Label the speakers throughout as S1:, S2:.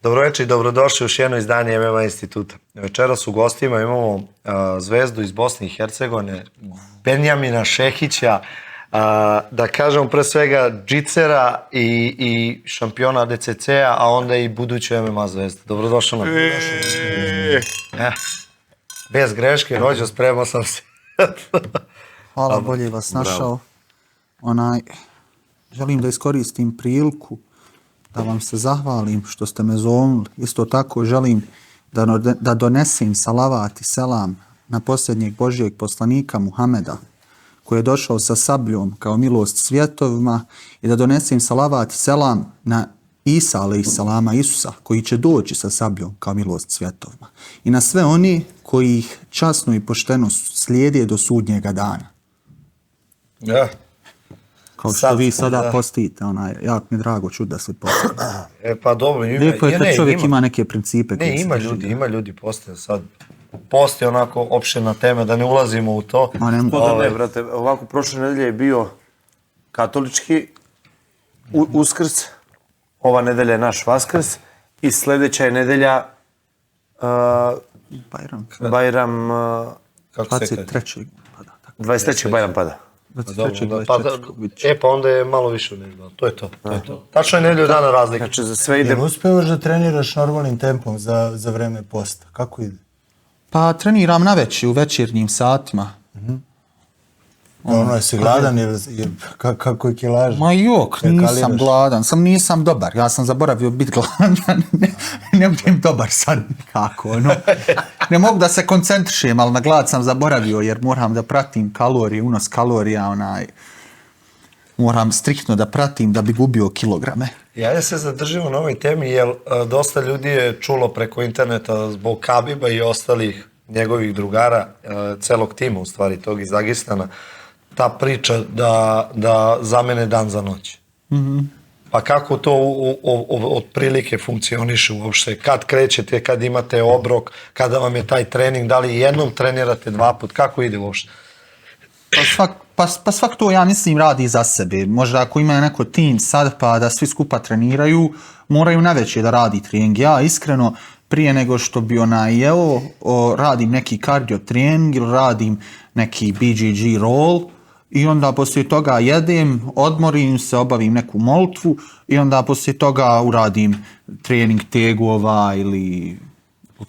S1: Dobro večer i dobrodošli u još jedno izdanje MMA instituta. Večeras u gostima imamo zvezdu iz Bosne i Hercegovine, Benjamina Šehića, da kažemo pre svega džicera i šampiona ADCC-a, a onda i buduću MMA zvezdu. Dobrodošli nam. Bez greške, rođo, spremao sam se.
S2: Hvala, bolje vas našao. Želim da iskoristim priliku da vam se zahvalim što ste me zovnuli. Isto tako želim da donesem salavat i selam na posljednjeg Božijeg poslanika Muhameda, koji je došao sa sabljom kao milost svjetovima, i da donesem salavat i selam na Isa, alejselama, Isusa, koji će doći sa sabljom kao milost svjetovima. I na sve oni koji ih časno i pošteno slijede do sudnjega dana.
S1: Ja.
S2: Kao što vi sada postite, jako mi drago čuti da se postite.
S1: Pa dobro,
S2: lijepo je kad čovjek ima neke principe.
S1: Ne, ima ljudi postije sad. Postoji onako opširna tema, da ne ulazimo u to.
S3: Ne, brate, ovako prošle nedelje je bio katolički Uskrs, ova nedelja je naš Vaskrs i sljedeća je nedelja Bajram 23. Bajram pada.
S1: Pa onda je malo više nego. To je to. Tačno je nedelju dana razlike.
S3: Znači za sve ide.
S4: Jel uspevaš da treniraš normalnim tempom za vreme posta? Kako ide?
S2: Pa treniram naveče, u večernjim satima.
S4: Si gladan kako je kilaža?
S2: Ma jok, nisam gladan, nisam dobar. Ja sam zaboravio biti gladan, ne budem dobar sad nikako. Ne mogu da se koncentrišem, ali na glad sam zaboravio jer moram da pratim kalorije, unos kalorija, moram striktno da pratim da bi gubio kilograme.
S1: Ja se zadržimo na ovoj temi jer dosta ljudi je čulo preko interneta zbog Khabiba i ostalih njegovih drugara, celog tima u stvari tog iz Dagestana, ta priča da zamene dan za noć. Pa kako to otprilike funkcioniše uopšte? Kad krećete, kad imate obrok, kada vam je taj trening, da li jednom trenirate, dva put, kako ide uopšte?
S2: Pa svak to, ja mislim, radi za sebe. Možda ako ima neko tim sad pa da svi skupa treniraju, moraju naveče da radi trening. Ja iskreno, prije nego što bi radim neki kardio trening ili radim neki BJJ roll, i onda poslije toga jedem, odmorim se, obavim neku molitvu i onda poslije toga uradim trening tegova ili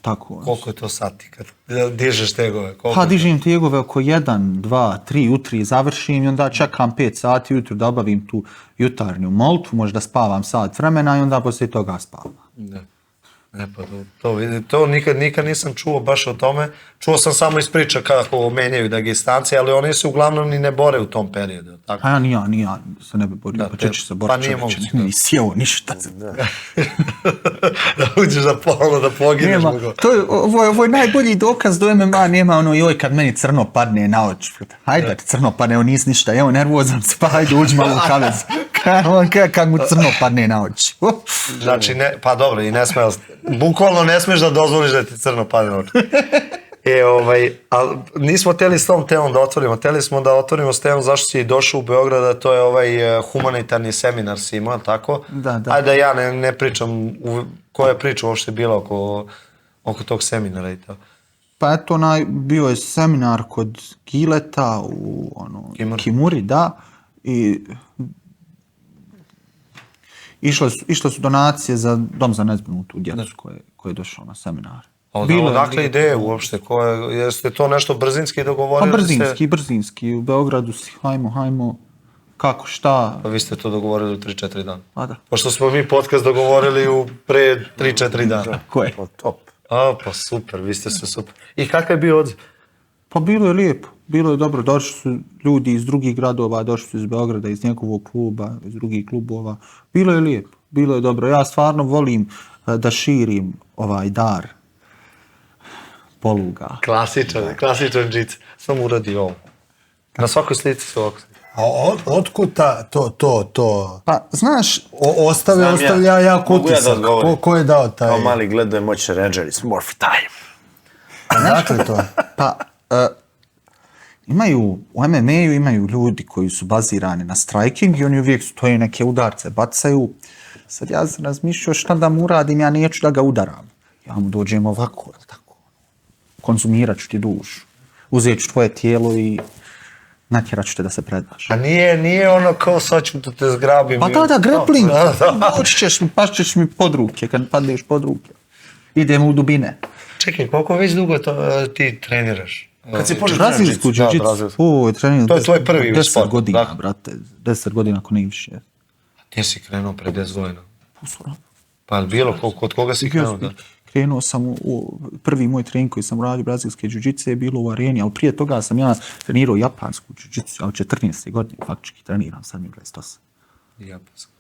S2: tako.
S1: Koliko je to sati kad dižeš tegove?
S2: Pa dižem tegove oko 1, 2, 3 jutri, završim i onda čekam 5 sati ujutro da obavim tu jutarnju molitvu, možda spavam sat vremena i onda poslije toga spavam.
S1: Ne, pa to nikad nisam čuo baš o tome. Čuo sam samo iz priča kako menjaju Dagestanci, ali oni se uglavnom ni ne bore u tom periodu.
S2: Tako? A ja se ne bi borio, pa će se boriti čovječe, ni sjeo, ništa.
S1: Da uđeš da pogineš.
S2: Ovo je najbolji dokaz do MMA, nema joj kad meni crno padne na oči. Hajde da ti crno padne, evo nisi ništa, evo nervozan se, pa hajde uđi malo u kavez. Kak mu crno padne na oči.
S1: Znači, pa dobro, i ne smiješ, bukvalno ne smiješ da dozvoliš da ti crno padne na oči. Ali nismo htjeli s tom temom da otvorimo, htjeli smo da otvorimo s temom zašto si došao u Beograd, a to je humanitarni seminar si imao, tako?
S2: Da.
S1: Ajde ja ne pričam, koja je priča uopšte bila oko tog seminara i to?
S2: Pa eto, bio je seminar kod Gileta u Kimuri, da, i išle su donacije za dom za nezbrinutu djecu koji je došao na seminar.
S1: Odakle ideje uopšte? Jeste to nešto brzinski dogovorili?
S2: Pa brzinski. U Beogradu si, hajmo, kako, šta.
S1: Pa vi ste to dogovorili u 3-4 dana.
S2: Pa da.
S1: Pošto smo mi podcast dogovorili pre 3-4 dana.
S2: Ko je?
S1: Top. Pa super, vi ste sve super. I kakav je bio odziv?
S2: Pa bilo je lijepo, bilo je dobro. Došli su ljudi iz drugih gradova, došli su iz Beograda, iz njegovog kluba, iz drugih klubova. Bilo je lijepo, bilo je dobro. Ja stvarno volim da širim ovaj dar poluga.
S1: Klasičan džic. Samo uradi ovo. Na svakoj slici su ovako.
S4: A otkuda to?
S2: Pa, znaš...
S4: Ostavlja jak utisak. Ko je dao taj...
S3: Kao mali gleduje moće Ranger, it's more for time.
S4: Dakle to?
S2: Pa, u MMA-u imaju ljudi koji su bazirani na striking i oni uvijek stoje neke udarce, bacaju. Sad ja sam razmišljao šta da mu uradim, ja neću da ga udaram. Ja mu dođem ovako, tako. Konzumirat ću ti dušu. Uzet ću tvoje tijelo i natjerat ću te da se predaš.
S1: A nije ono kao sad ću da te zgrabim.
S2: Pa da, grappling. Doći ćeš mi, pašćeš mi pod ruke, kad padneš pod ruke. Idemo u dubine.
S1: Čekaj, koliko već dugo ti treniraš?
S3: Kad si počeo
S2: Brazilsku jiu-jitsu. O, treniram.
S1: To je tvoj prvi
S2: 10
S1: sport,
S2: godina,
S1: da?
S2: brate. 10 godina, ako ne i više.
S1: Gdje si krenuo pre 10 godina?
S2: Usura.
S1: Pa kod koga si krenuo? Da?
S2: Krenuo sam prvi moj trening koji sam radio brazilske jiu-jitsu je bilo u areni, ali prije toga sam ja trenirao japansku jiu-jitsu, ali 14. godine faktički treniram, sad mi je 28.
S1: Japanska.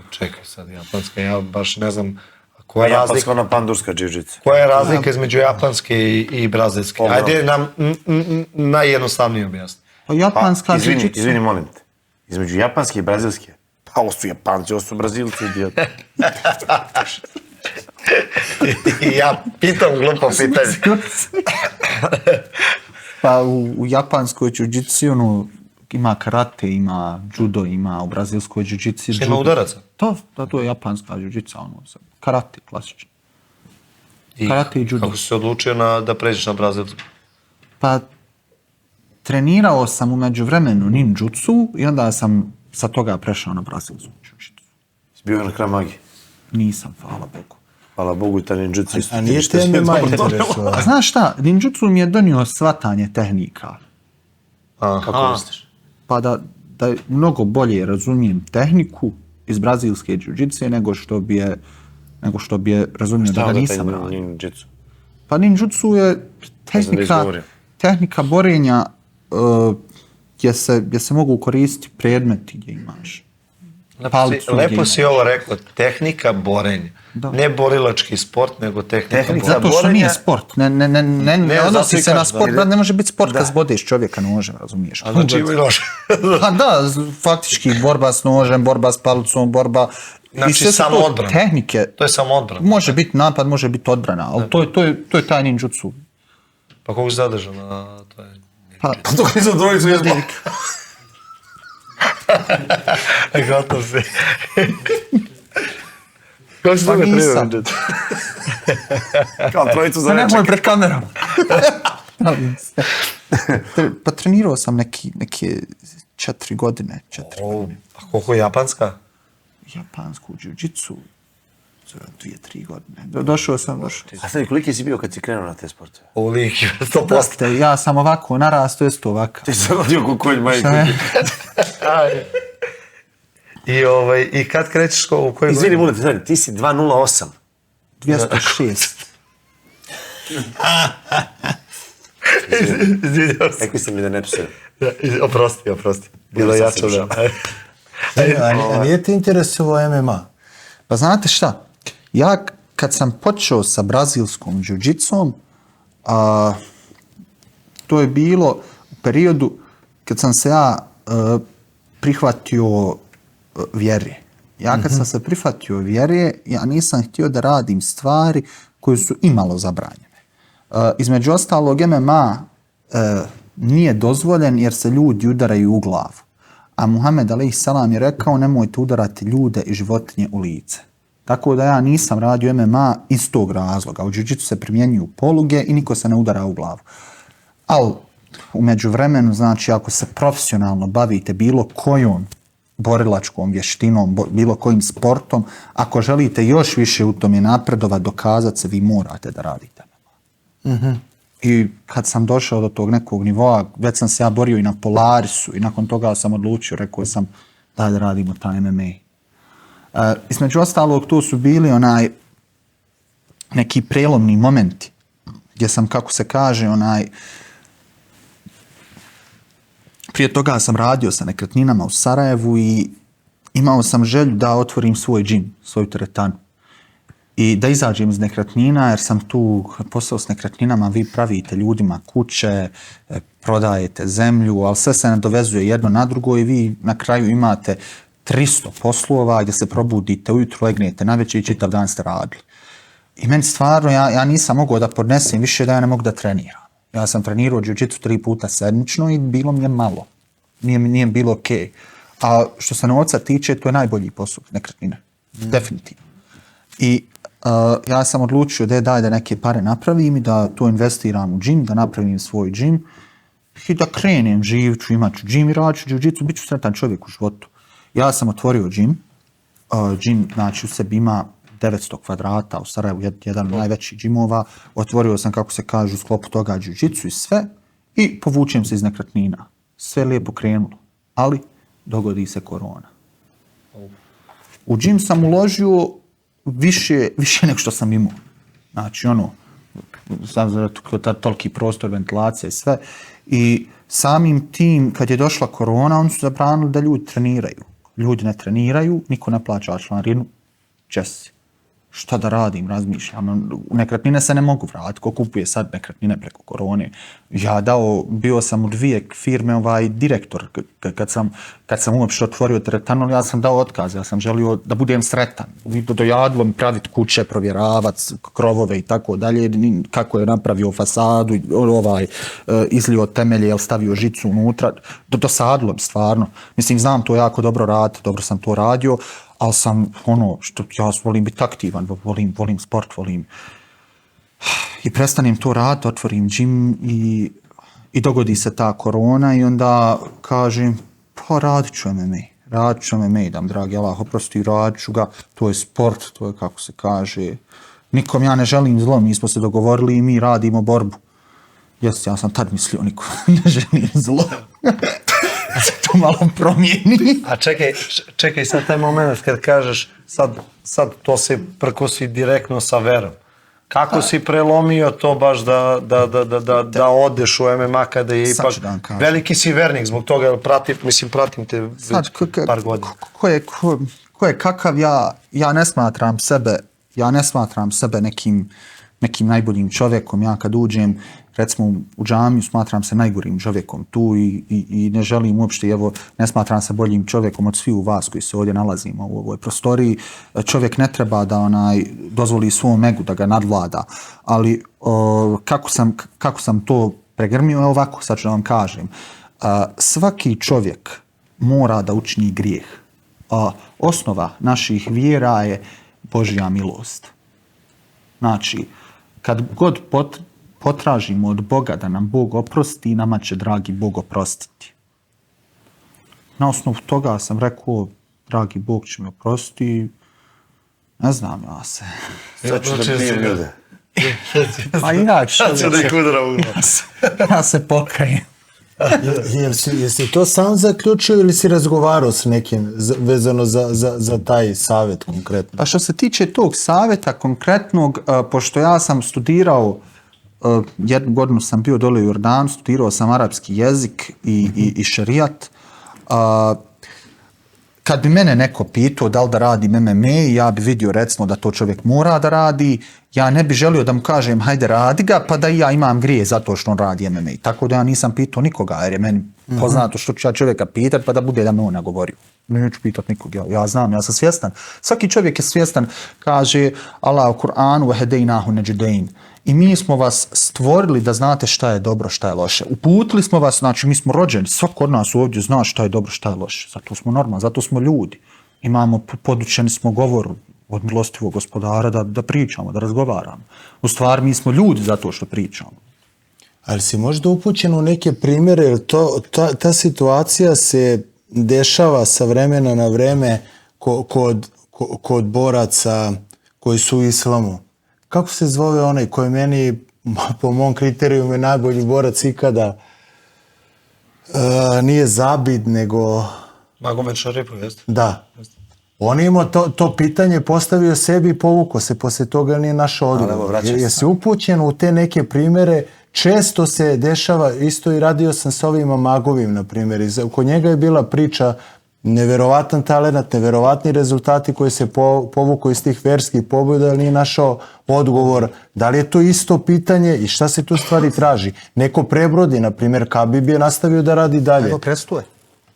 S1: Čekaj sad, japanska, ja baš ne znam koja je
S3: Japanska,
S1: razlika.
S3: ona pandurska jiu-jitsu.
S1: Koja je razlika između japanske i brazilske? Ajde nam najjednostavnije objasni.
S2: Pa japanska jiu-jitsu...
S3: Izvini, molim te. Između japanske i brazilske. Pa ovo su Japanci, ovo su Brazilci, idiot.
S1: Ja pitam glupo pitanje.
S2: Pa u japanskoj jiu-jitsu ono, ima karate, ima judo, ima u brazilskoj jiu-jitsu.
S1: Ima udaraca?
S2: To je japanska jiu-jitsu, ono, karate, klasično. Karate i judo.
S1: Kako si se odlučio da pređeš na brazilsku?
S2: Pa trenirao sam u međuvremenu ninjutsu i onda sam sa toga prešao na brazilsku jiu-jitsu.
S3: Bio na Kramagi.
S2: Nisam, hvala Bogu.
S3: Hvala Bogu i ta ninjutsu isto.
S4: A nije te MMA interesovao?
S2: A znaš šta, ninjutsu mi je donio shvatanje tehnika.
S3: Kako misliš?
S2: Pa da mnogo bolje razumijem tehniku iz brazilske jiu-jitsu nego što bi je razumio da ga nisam radio.
S3: Ninjutsu?
S2: Pa ninjutsu je tehnika borenja gdje se mogu koristiti predmeti gdje imaš.
S1: Lepo si ovo rekao, tehnika borenja.
S2: Da.
S1: Ne borilački sport, nego tehnika borenja.
S2: Zato što nije sport. Ne odnosi se na sport.
S1: da.
S2: Ne može biti sport kad zbodeš čovjeka nožem, razumiješ?
S1: A znači ima i nož.
S2: Pa da, faktički borba s nožem, borba s palicom, borba...
S1: Znači
S2: I sve su
S1: samo
S2: to
S1: odbrana.
S2: Tehnike.
S1: To je samo odbrana.
S2: Može biti napad, može biti odbrana, ali to je taj ninjutsu.
S1: Pa koliko si zadržao na toj...
S2: Pa,
S3: To nisam trojicu jezbo.
S1: Gotov si. Kako si
S2: Pa
S1: toga
S2: nisam.
S1: trenirao?
S3: Kao trojicu za
S2: Pa
S3: večer.
S2: nemoj pred kamerom. Pa trenirao sam neke 4 godine.
S1: A koliko je japanska?
S2: Japansku jiu-jitsu za 2-3 godine. Došao sam.
S3: A sad, koliki si bio kad si krenuo na te sportove?
S1: Ovoliki, 100%.
S2: Poste, ja sam ovako narastao, isto ovako.
S3: Ti si rodio ko konj, majke.
S2: Šta je?
S1: I kad krećeš u kojoj
S3: Izvini, molim te, ti si 208.
S2: 206.
S1: Izvinjao se.
S3: Rekli ste mi da ne psujem.
S1: Oprosti. Bilo je jače da...
S4: A nije te interesovao MMA?
S2: Pa znate šta? Ja kad sam počeo sa brazilskom jiu-jitsom, to je bilo u periodu kad sam se ja prihvatio vjere. Ja kad sam se prihvatio vjere, ja nisam htio da radim stvari koje su imalo zabranjene. Između ostalog, MMA nije dozvoljen jer se ljudi udaraju u glavu. A Muhammed a.s. je rekao nemojte udarati ljude i životinje u lice. Tako da ja nisam radio MMA iz tog razloga. U jiu-jitsu se primjenjuju poluge i niko se ne udara u glavu. Ali u međuvremenu, znači ako se profesionalno bavite bilo kojom borilačkom vještinom, bilo kojim sportom, ako želite još više u tome napredovat, dokazat se, vi morate da radite MMA. I kad sam došao do tog nekog nivoa, već sam se ja borio i na Polarisu i nakon toga sam odlučio, rekao sam da radimo taj MMA. Između ostalog, to su bili neki prelomni momenti gdje sam, kako se kaže, prije toga sam radio sa nekretninama u Sarajevu i imao sam želju da otvorim svoj džim, svoju teretanu. I da izađem iz nekretnina, jer sam tu posao s nekretninama, vi pravite ljudima kuće, prodajete zemlju, ali sve se nadovezuje jedno na drugo i vi na kraju imate 300 poslova gdje se probudite, ujutro legnete navečer i čitav dan ste radili. I meni stvarno, ja nisam mogao da podnesem više da ja ne mogu da treniram. Ja sam trenirao jiu-jitsu 3 puta sedmično i bilo mi je malo. Nije bilo okej. A što se novca tiče, to je najbolji posao nekretnine. Definitivno. I ja sam odlučio da neke pare napravim i da to investiram u džim, da napravim svoj džim i da krenem, živću, imat ću džim i radit ću džiu-džicu, bit ću sretan čovjek u životu. Ja sam otvorio džim. Džim, znači, u sebi ima 900 kvadrata, u Sarajevu jedan od najvećih džimova. Otvorio sam, kako se kaže, u sklopu toga džiu-džicu i sve i povučem se iz nekretnina. Sve lijepo krenulo, ali dogodi se korona. U džim sam uložio više nego što sam imao. Znači, toliki prostor, ventilacija i sve. I samim tim, kad je došla korona, oni su zabranili da ljudi treniraju. Ljudi ne treniraju, niko ne plaća članarinu, česi. Šta da radim, razmišljam. Nekretnine se ne mogu vratiti, ko kupuje sad nekretnine preko korone. Ja bio sam u 2 firme direktor. Kad sam uopšte otvorio teretanol, ja sam dao otkaz, ja sam želio da budem sretan. Dojadilo mi praviti kuće, provjeravati krovove i tako dalje, kako je napravio fasadu, izlio temelje, stavio žicu unutra. Dosadilo mi stvarno. Mislim, znam to jako dobro raditi, dobro sam to radio, ali sam, ja volim biti aktivan, volim sport, i prestanem to raditi, otvorim džim i dogodi se ta korona i onda kažem, pa radit ću MMA, dam dragi Allah oprosti, radit ću ga, to je sport, to je, kako se kaže, nikom ja ne želim zlo, mi smo se dogovorili i mi radimo borbu. Ja sam tad mislio, nikom ne želim zlo. Se to malo promijeni.
S1: A čekaj sad taj moment kad kažeš sad to se prkosi direktno sa verom. Kako si prelomio to baš da odeš u MMA kada je ipak veliki si vernik zbog toga, jer pratim te već par godina.
S2: Ko je kakav, ja ne smatram sebe nekim najboljim čovjekom. Ja kad uđem, recimo u džamiju, smatram se najgorim čovjekom tu i ne želim uopšte, ne smatram se boljim čovjekom od svih vas koji se ovdje nalazimo u ovoj prostoriji. Čovjek ne treba da dozvoli svom egu da ga nadvlada, ali kako sam to pregrmio, ovako sad ću da vam kažem. Svaki čovjek mora da učini grijeh. Osnova naših vjera je Božja milost. Znači, kad god potražimo od Boga da nam Bog oprosti, nama će dragi Bog oprostiti. Na osnovu toga sam rekao, dragi Bog će mi oprostiti, ne znam ja se.
S3: Sad ću da bijem ljude.
S2: Pa inače, ja se pokajem.
S4: Jesi to sam zaključio ili si razgovarao s nekim vezano za taj savjet konkretno?
S2: Pa što se tiče tog savjeta konkretnog, pošto ja sam studirao, 1 godinu sam bio dole u Jordanu, studirao sam arapski jezik i šerijat. Kad bi mene neko pitao da li da radim MMA, ja bi vidio recimo da to čovjek mora da radi, ja ne bi želio da mu kažem hajde radi ga, pa da i ja imam grije zato što on radi MMA. Tako da ja nisam pitao nikoga, jer je meni poznato što ću ja čovjeka pitat, pa da bude da me on nagovorio. Neću pitat nikog, ja znam, ja sam svjestan. Svaki čovjek je svjestan, kaže Allah u Kur'anu وَهَدَيْنَاهُ نَجْدَيْنِ. I mi smo vas stvorili da znate šta je dobro, šta je loše. Uputili smo vas, znači mi smo rođeni, svako od nas ovdje zna šta je dobro, šta je loše. Zato smo normalni, zato smo ljudi. Podučeni smo govoru od milostivog gospodara da pričamo, da razgovaramo. U stvari mi smo ljudi zato što pričamo.
S4: Ali si možda upućen u neke primjere, jer ta situacija se dešava sa vremena na vreme kod boraca koji su u islamu. Kako se zove onaj koji meni, po mom kriteriju, je najbolji borac ikada? Nije Zabid, nego...
S1: Magomed Šaripov, jeste?
S4: Da. On je imao to pitanje, postavio sebi i povukao se, poslije toga nije našao odgovor. Jesi upućen u te neke primjere? Često se dešava, isto i radio sam s ovim Magovim, na primjer. Kod njega je bila priča, neverovatan talent, neverovatni rezultati koji se povuku iz tih verskih pobjeda, ali nije našao odgovor. Da li je to isto pitanje i šta se tu stvari traži? Neko prebrodi, na primjer, Khabib je nastavio da radi dalje.
S2: Evo, presto je.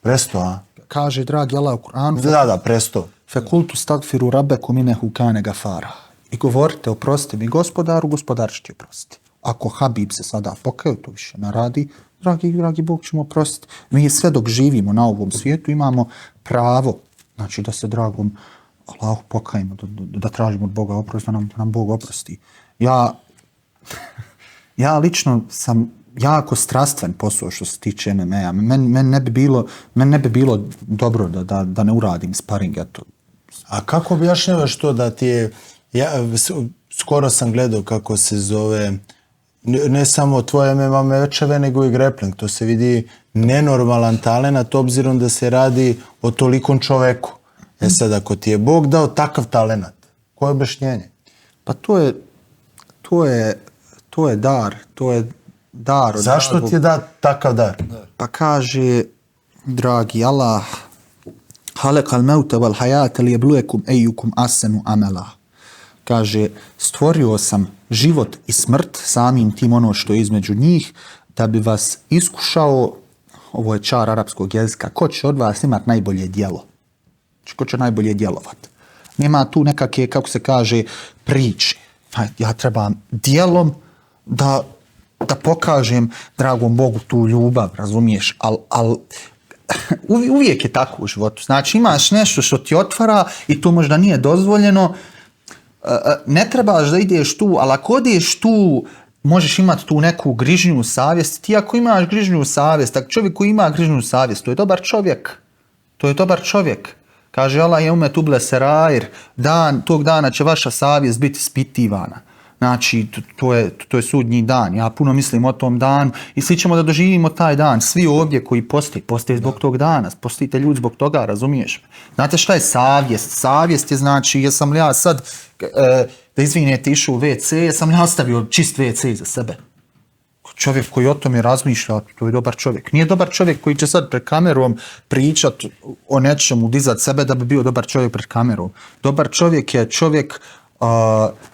S4: Presto, a?
S2: Kaže, dragi Allah u Kur'anu.
S4: Da, presto.
S2: Fekultu stagfiru rabbekum innehu kane gafara. I govorite, oprosti mi gospodaru, gospodar će ti oprostiti. Ako Khabib se sada pokaju, to više ne radi, dragi Bog ćemo oprostiti. Mi sve dok živimo na ovom svijetu imamo pravo, znači da se dragom Allahu pokajmo, da tražimo od Boga oprost, da nam Bog oprosti. Ja lično sam jako strastven posao što se tiče MMA-a. Meni ne bi bilo dobro da ne uradim sparing, eto.
S4: A kako objašnjavaš to da ti je, skoro sam gledao kako se zove, ne samo tvoje MMA mečeve, nego i grappling. To se vidi nenormalan talenat, obzirom da se radi o tolikom čoveku. Sad, ako ti je Bog dao takav talenat, koje je objašnjenje?
S2: Pa to je dar, to je dar.
S4: Zašto ti je da takav dar?
S2: Pa kaže, dragi Allah, halekal mevte wal hayata liyabluwakum ayyukum ahsanu amala. Kaže, stvorio sam život i smrt, samim tim ono što je između njih, da bi vas iskušao, ovo je čar arapskog jezika, ko će od vas imati najbolje djelo? Ko će najbolje djelovati? Nema tu nekakve, kako se kaže, priče. Ja trebam djelom da pokažem dragom Bogu tu ljubav, razumiješ? Al uvijek je tako u životu. Znači imaš nešto što ti otvara i to možda nije dozvoljeno. Ne trebaš da ideš tu, ali ako odeš tu, možeš imati tu neku grižnju savjest. Ti ako imaš grižnju savjest, ako čovjek koji ima grižnju savjest, to je dobar čovjek. To je dobar čovjek. Kaže Allah je umet uble serair, tog dana će vaša savjest biti ispitivana. Znači, to je sudnji dan. Ja puno mislim o tom danu i svi ćemo da doživimo taj dan. Svi ovdje koji postoje zbog tog dana. Postojite ljudi zbog toga, razumiješ? Znate šta je savjest? Savjest je znači, jesam li ja sad, da izvinete, išao u WC, jesam li ja ostavio čist WC za sebe? Čovjek koji o tome razmišlja, to je dobar čovjek. Nije dobar čovjek koji će sad pred kamerom pričat o nečemu, dizat sebe da bi bio dobar čovjek pred kamerom. Dobar čovjek je čovjek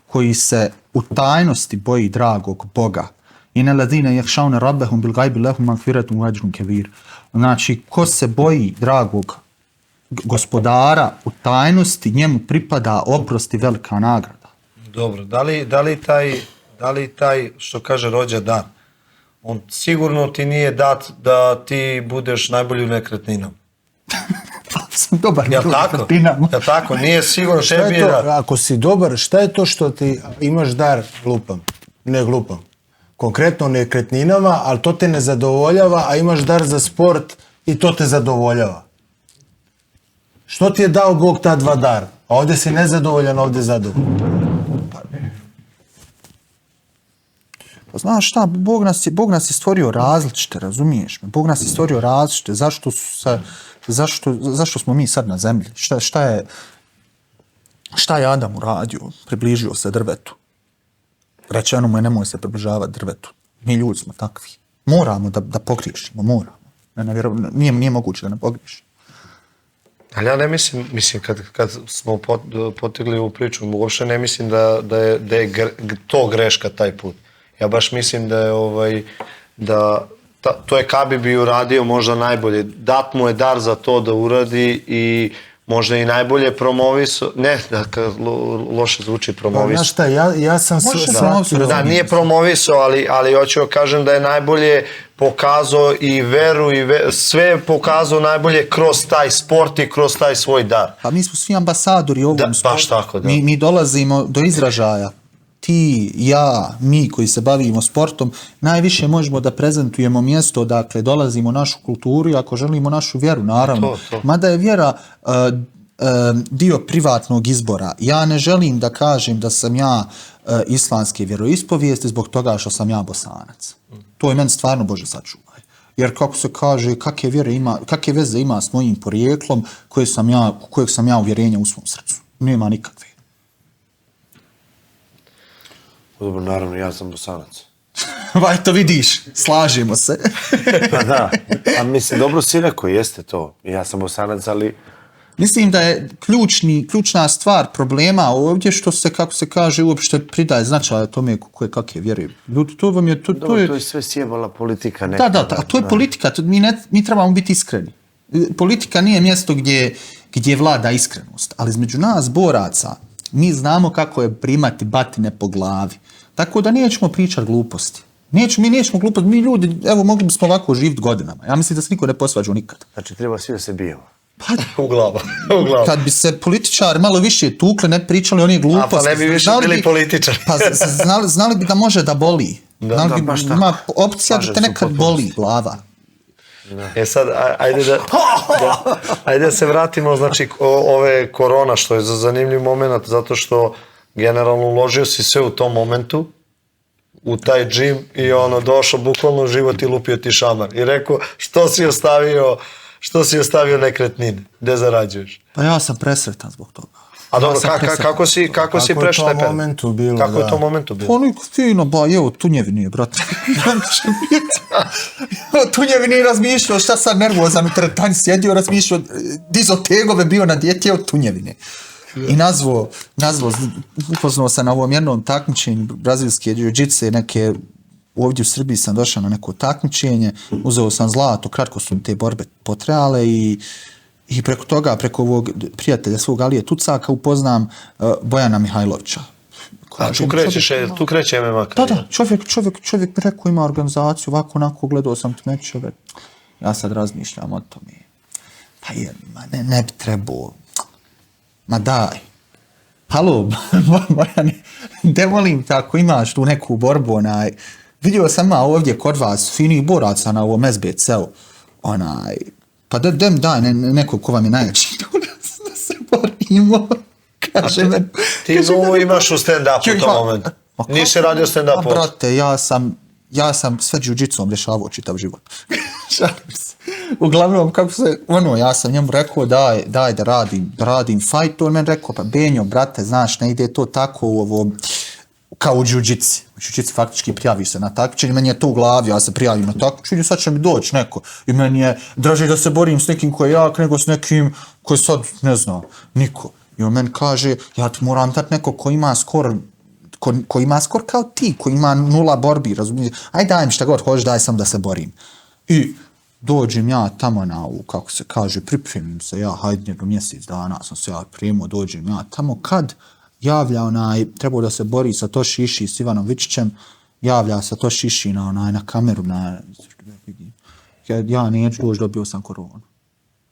S2: koji se u tajnosti boji dragog Boga. Inna ladina yakhshawna rabbahum bil ghaibi lahum maghfiratun wa ajrun kabir. Znači, ko se boji dragog gospodara u tajnosti, njemu pripada oprost i velika nagrada.
S1: Dobro, da li taj što kaže rođa dan, on sigurno ti nije dat da ti budeš najbolji u nekretninama.
S2: Sam dobar
S1: u nekretninama. Ja tako, nije sigurno tebi je dat.
S4: Ako si dobar, šta je to što ti imaš dar glupam? Konkretno u nekretninama, ali to te ne zadovoljava, a imaš dar za sport i to te zadovoljava. Što ti je dao Bog ta dva dara? A ovdje si nezadovoljan, ovdje zadovoljan.
S2: Pa znaš šta, Bog nas je stvorio različite, razumiješ me? Bog nas je stvorio različite. Zašto smo mi sad na zemlji? Šta je Adam uradio? Približio se drvetu. Rečeno mu je nemoj se približavati drvetu. Mi ljudi smo takvi. Moramo da pogriješimo, moramo. Nije moguće da ne pogriješimo.
S1: Ali ja ne mislim kad smo potegli ovu priču, uopšte ne mislim da je to greška taj put. Ja baš mislim to je Khabib i uradio možda najbolje. Dat mu je dar za to da uradi i možda i najbolje promovisao. Ne, loše zvuči promovisao.
S4: Znaš šta, ja sam...
S1: Da, nije promovisao, ali hoću da kažem da je najbolje pokazao i veru i sve je pokazao najbolje kroz taj sport i kroz taj svoj dar.
S2: Pa mi smo svi ambasadori ovom sportu.
S1: Baš tako, da.
S2: Mi dolazimo do izražaja. Ti, ja, mi koji se bavimo sportom, najviše možemo da prezentujemo mjesto odakle dolazimo, našu kulturu i ako želimo našu vjeru, naravno. Mada je vjera dio privatnog izbora. Ja ne želim da kažem da sam ja islamske vjeroispovijesti zbog toga što sam ja Bosanac. To je meni stvarno Bože sačuvaj. Jer kako se kaže, kakve veze ima s mojim porijeklom kojeg sam ja uvjerenja u svom srcu. Nema nikakve.
S3: Dobro, naravno, ja sam Bosanac.
S2: To vidiš, slažemo se.
S3: Pa da, a mislim, dobro si rekao, jeste to. Ja sam Bosanac, ali...
S2: Mislim da je ključna stvar problema ovdje što se, kako se kaže, uopšte pridaje značaj tome koje kakve vjeruju. Ljudi, to vam je...
S3: To je sve sjebala politika neka.
S2: Da, to je politika, mi trebamo biti iskreni. Politika nije mjesto gdje vlada iskrenost, ali između nas boraca mi znamo kako je primati batine po glavi. Tako da nećemo pričati gluposti. Mi nećemo gluposti. Mi ljudi, evo, mogli bismo ovako živjeti godinama. Ja mislim da se niko ne posvađa nikad.
S3: Znači, treba svi da se bijemo.
S1: Uglavnom.
S2: Kad bi se političari malo više tukli, ne pričali oni gluposti.
S1: A pa ne bi više
S2: znali
S1: bili političari.
S2: Pa znali bi da može da boli. Znali bi, ima opcija da te nekad boli glava.
S1: E sad, ajde da se vratimo, znači, ove korona, što je za zanimljiv moment, zato što generalno uložio si sve u tom momentu, u taj džim i došao bukvalno život i lupio ti šamar. I rekao, što si ostavio nekretnine? Gde zarađuješ?
S2: Pa ja sam presretan zbog toga.
S1: A dobro, kako si prešao taj period? Kako je to momentu bilo?
S2: Pa nego fino, ba, evo, tunjevi nije, brate. Tunjevi nije razmišljao, šta sad nervozan u teretani sjedio, razmišljao, dizo tegove, bio na dijeti, evo tunjevine. I nazvao, upoznao sam na ovom jednom takmičenju brazilske jiu-jitsu, neke, ovdje u Srbiji sam došao na neko takmičenje, uzeo sam zlato, kratko su mi te borbe potrajale i preko toga, preko ovog prijatelja svog Alije Tucaka upoznam Bojana Mihajlovića.
S1: A tu kreće MMA?
S2: Da, čovjek mi rekao ima organizaciju, ovako onako gledao sam mečeve. Ja sad razmišljam o tome. Pa ne bi trebao. Ma daj. Halo, Bojane, ne volim tako, imaš tu neku borbu, vidio sam ovdje kod vas finih boraca na ovom SBC-u, pa daj neko ko vam je najjači, da se borimo, kaže me.
S1: Ti novo imaš u stand-upu u tom momentu. Nisi radio stand-upu?
S2: Brate, ja sam sve jiu-jitsom rješavao čitav život. Uglavnom, kako se, ja sam njemu rekao daj da radim fight, on meni rekao, pa Benjo, brate, znaš, ne ide to tako u ovo, kao u jiu-jitsu. U jiu-jitsu faktički prijaviš se na takmičenje, meni je to u glavi, ja se prijavim na takmičenje, sad će mi doći neko. I meni je draže da se borim s nekim koji je jak, nego s nekim koji sad ne zna, niko. I on meni kaže, ja ti moram dati neko ko ima skor kao ti, koji ima 0 borbi, razumiješ? Aj daj mi šta god hoćeš, daj sam da se borim. I dođem ja tamo na ovu, kako se kaže, pripremim se ja, hajde nego mjesec dana sam se ja pripremio, dođem ja tamo kad javlja trebao da se bori Satoshi Ishii s Ivanom Vičićem, javlja Satoshi Ishii na kameru, ja neću doći, dobio sam koronu.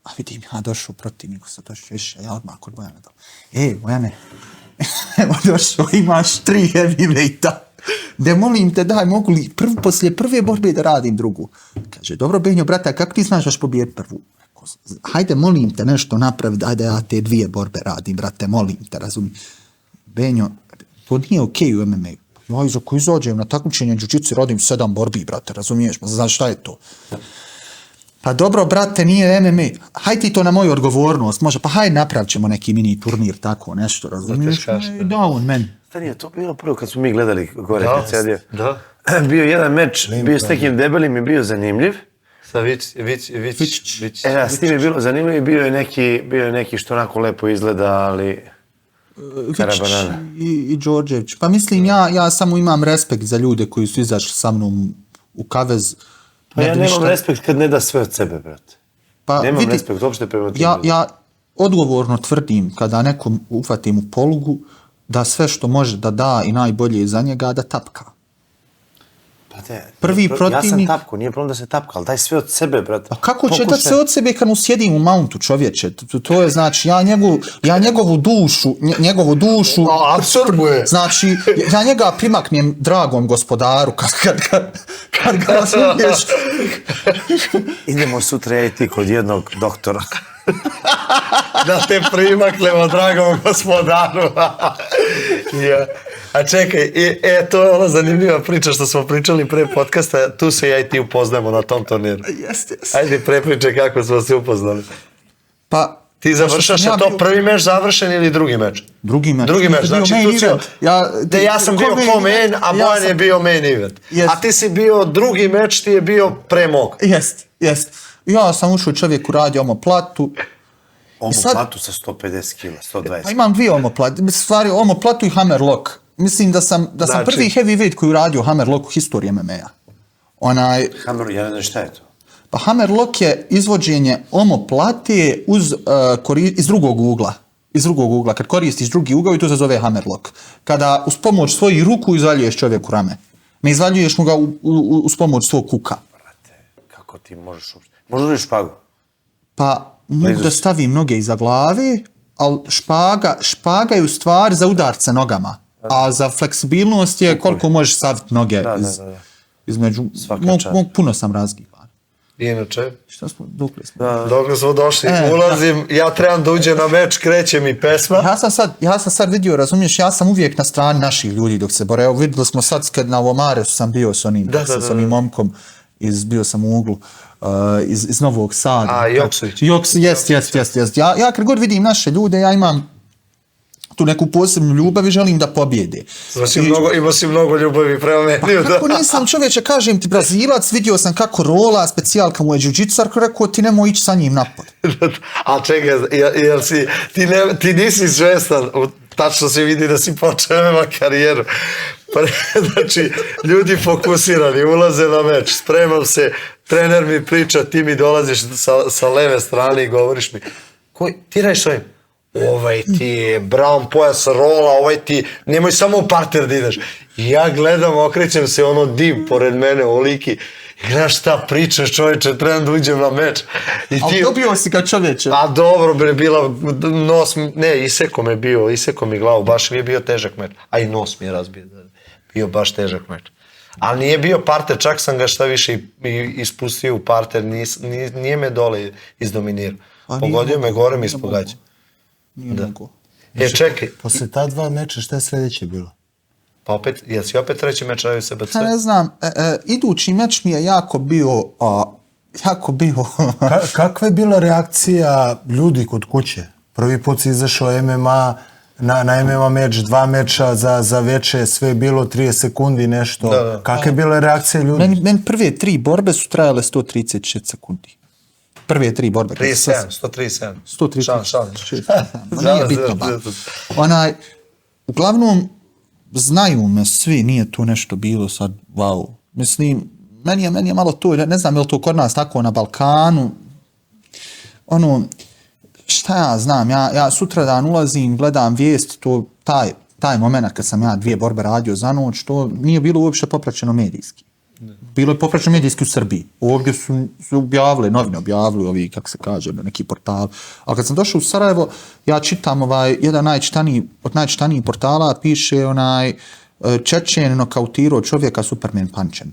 S2: A vidim, ja došao protivniku Satoshi Ishii, ja odmah kod Bojana dao. Bojane, evo došao, imaš 3 heavyweighta. Da molim te, daj, mogu li poslije prve borbe da radim drugu? Kaže, dobro Benjo, brate, kako ti znaš daš pobijeti prvu? Hajde, molim te nešto napraviti, ajde ja te 2 borbe radim, brate, molim te, razumiješ? Benjo, to nije okej u MMA-u. Ja ako izađem na takmičenje jiu-jitsu, radim 7 borbi, brate, razumiješ? Znaš šta je to? Pa dobro, brate, nije MMA. Hajde ti to na moju odgovornost, može, pa hajde napravit ćemo neki mini turnir, tako nešto, razumiješ? Da, on meni.
S3: Nije to bilo prvo kad smo mi gledali gore kad sedio.
S1: Da.
S3: Bio jedan meč, bio s nekim debelim i bio zanimljiv.
S1: Sa Vičić.
S3: S tim je bilo zanimljivo i bio je neki što onako lepo izgleda, ali...
S2: Vičić i Đorđević. Pa mislim, ja samo imam respekt za ljude koji su izašli sa mnom u kavez.
S3: Pa ja nemam respekt kad ne da sve od sebe, brate. Nemam respekt uopšte prema tim.
S2: Ja odgovorno tvrdim kada nekom ufatim u polugu da sve što može da da i najbolje za njega da tapka. Prvi protivnik...
S3: Ja sam tapko, nije problem da se tapka, ali daj sve od sebe, brate.
S2: A kako će dati sve od sebe kad mu sjedim u mountu, čovječe? To je, znači, ja njegovu dušu...
S1: Apsorbuje.
S2: Znači, ja njega primaknem dragom gospodaru kad ga razumiješ.
S3: Idemo sutra ja i ti kod jednog doktora.
S1: Da te primaknemo, dragom gospodaru. A čekaj, to je ona zanimljiva priča što smo pričali pre podcasta, tu se ja i ti upoznamo na tom turniru.
S2: Jeste.
S1: Ajde, prepričaj kako smo se upoznali.
S2: Pa...
S1: Ti završaš, je to prvi meč završen ili drugi meč?
S2: Drugi meč.
S1: Drugi meč, znači tu si... Ja sam bio co-main, a Bojan je bio main event. A ti si bio drugi meč, ti je bio pre mog.
S2: Jest. Ja sam ušao čovjeku radi omoplatu.
S3: Omoplatu sa 150 kila, 120.
S2: Pa imam 2 omoplate, stvari omoplatu i hammerlock. Mislim da sam prvi heavyweight koji uradio hammerlock u historiji MMA-a.
S3: Ja ne znam šta je to.
S2: Pa hammerlock je izvođenje omoplate iz drugog ugla. Iz drugog ugla. Kad koristiš drugi ugao i to se zove hammerlock. Kada uz pomoć svojih ruku izvaljuješ čovjeku rame. Ne izvaljuješ mu ga uz pomoć svog kuka.
S3: Brate, kako ti možeš uopšte? Možeš li špagu?
S2: Pa mogu da stavim noge iza glave, ali špaga je u stvari za udarce nogama. A za fleksibilnost je koliko možeš staviti noge između... Puno sam razgivan.
S1: Inače,
S2: Šta smo, dokle smo?
S1: dok smo došli, ulazim, ja trebam da uđem na meč, kreće mi pesma.
S2: Ja sam sad vidio, razumiješ, ja sam uvijek na strani naših ljudi dok se bore. Evo vidjeli smo sad kad na Omaresu sam bio s onim momkom, bio sam u uglu iz Novog Sada.
S1: A, Joksović.
S2: Jest. Ja kad god vidim naše ljude, ja imam tu neku posebnu ljubav i želim da pobjede.
S1: Imao si mnogo ljubavi prema meni.
S2: Kako nisam čovječe, kažem ti Brazilac, vidio sam kako rola, specijalka mu je jiu-jitsu, rekao ti nemoj ići sa njim napad.
S1: A čekaj, ti nisi svjestan, tačno se vidi da si počeo MMA karijeru. Znači, ljudi fokusirani, ulaze na meč, spremam se, trener mi priča, ti mi dolaziš sa leve strane i govoriš mi, ti radiš ovim? Ovaj ti je brown pojas rola, ovaj ti, nemoj samo u parter da ideš. I ja gledam, okrećem se, ono div pored mene, oliki, i gledaš šta pričaš čovječe, trebam da uđem na meč.
S2: Ali dobio si ga čovječe.
S1: A dobro bre, bila nos, ne, iseko mi glavu, baš nije bio težak meč. A i nos mi je razbio, bio baš težak meč. Ali nije bio parter, čak sam ga šta više ispustio u parter, nije me dole izdominirao. Pogodio me gore mi ispogađa.
S2: Nije mogo.
S1: Čekaj.
S4: Posle ta 2 meča šta je sljedeće bilo?
S1: Pa opet, jesi opet treći meč radio se BC?
S2: Ne znam, idući meč mi je jako bio...
S4: Kakva je bila reakcija ljudi kod kuće? Prvi put si izašao MMA, na MMA meč, 2 meča za veče, sve je bilo 30 sekundi nešto. Kakva je bila reakcija ljudi?
S2: Meni prve 3 borbe su trajale 136 sekundi. Prve 3 borbe.
S1: 137.
S2: 137. Nije bitno ba. Uglavnom, znaju me svi, nije tu nešto bilo sad, wow. Mislim, meni je malo to, ne znam je li to kod nas tako na Balkanu, šta ja znam, ja sutradan ulazim, gledam vijest, to taj moment kad sam ja 2 borbe radio za noć, to nije bilo uopće popraćeno medijski. Bilo je popraćeno medijski u Srbiji. Ovdje su objavili, novine objavili, ovi, kako se kaže, neki portal. Ali kad sam došao u Sarajevo, ja čitam jedan od najčitanijih portala, piše Čečen nokautirao čovjeka Superman punčem.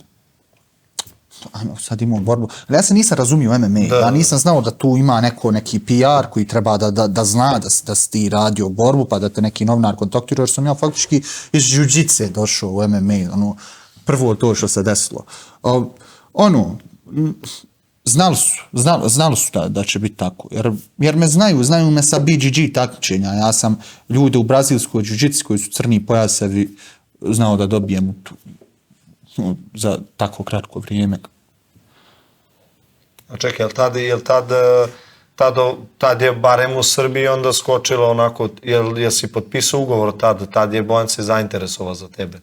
S2: Ajmo, sad imamo borbu. Ja se nisam razumio MMA. Ja nisam znao da tu ima neki PR koji treba da zna da si ti radio borbu, pa da te neki novinar kontaktira, jer sam ja faktički iz jiu-jitse došao u MMA, prvo to što se desilo. Znali su da će biti tako. Jer me znaju me sa BJJ takmičenja. Ja sam ljude u brazilskoj jiu-jitsu koji su crni pojasevi znao da dobijem za tako kratko vrijeme.
S1: A čekaj, tad je barem u Srbiji onda skočilo onako, jel si potpisao ugovor tad je Bojan se zainteresovao za tebe?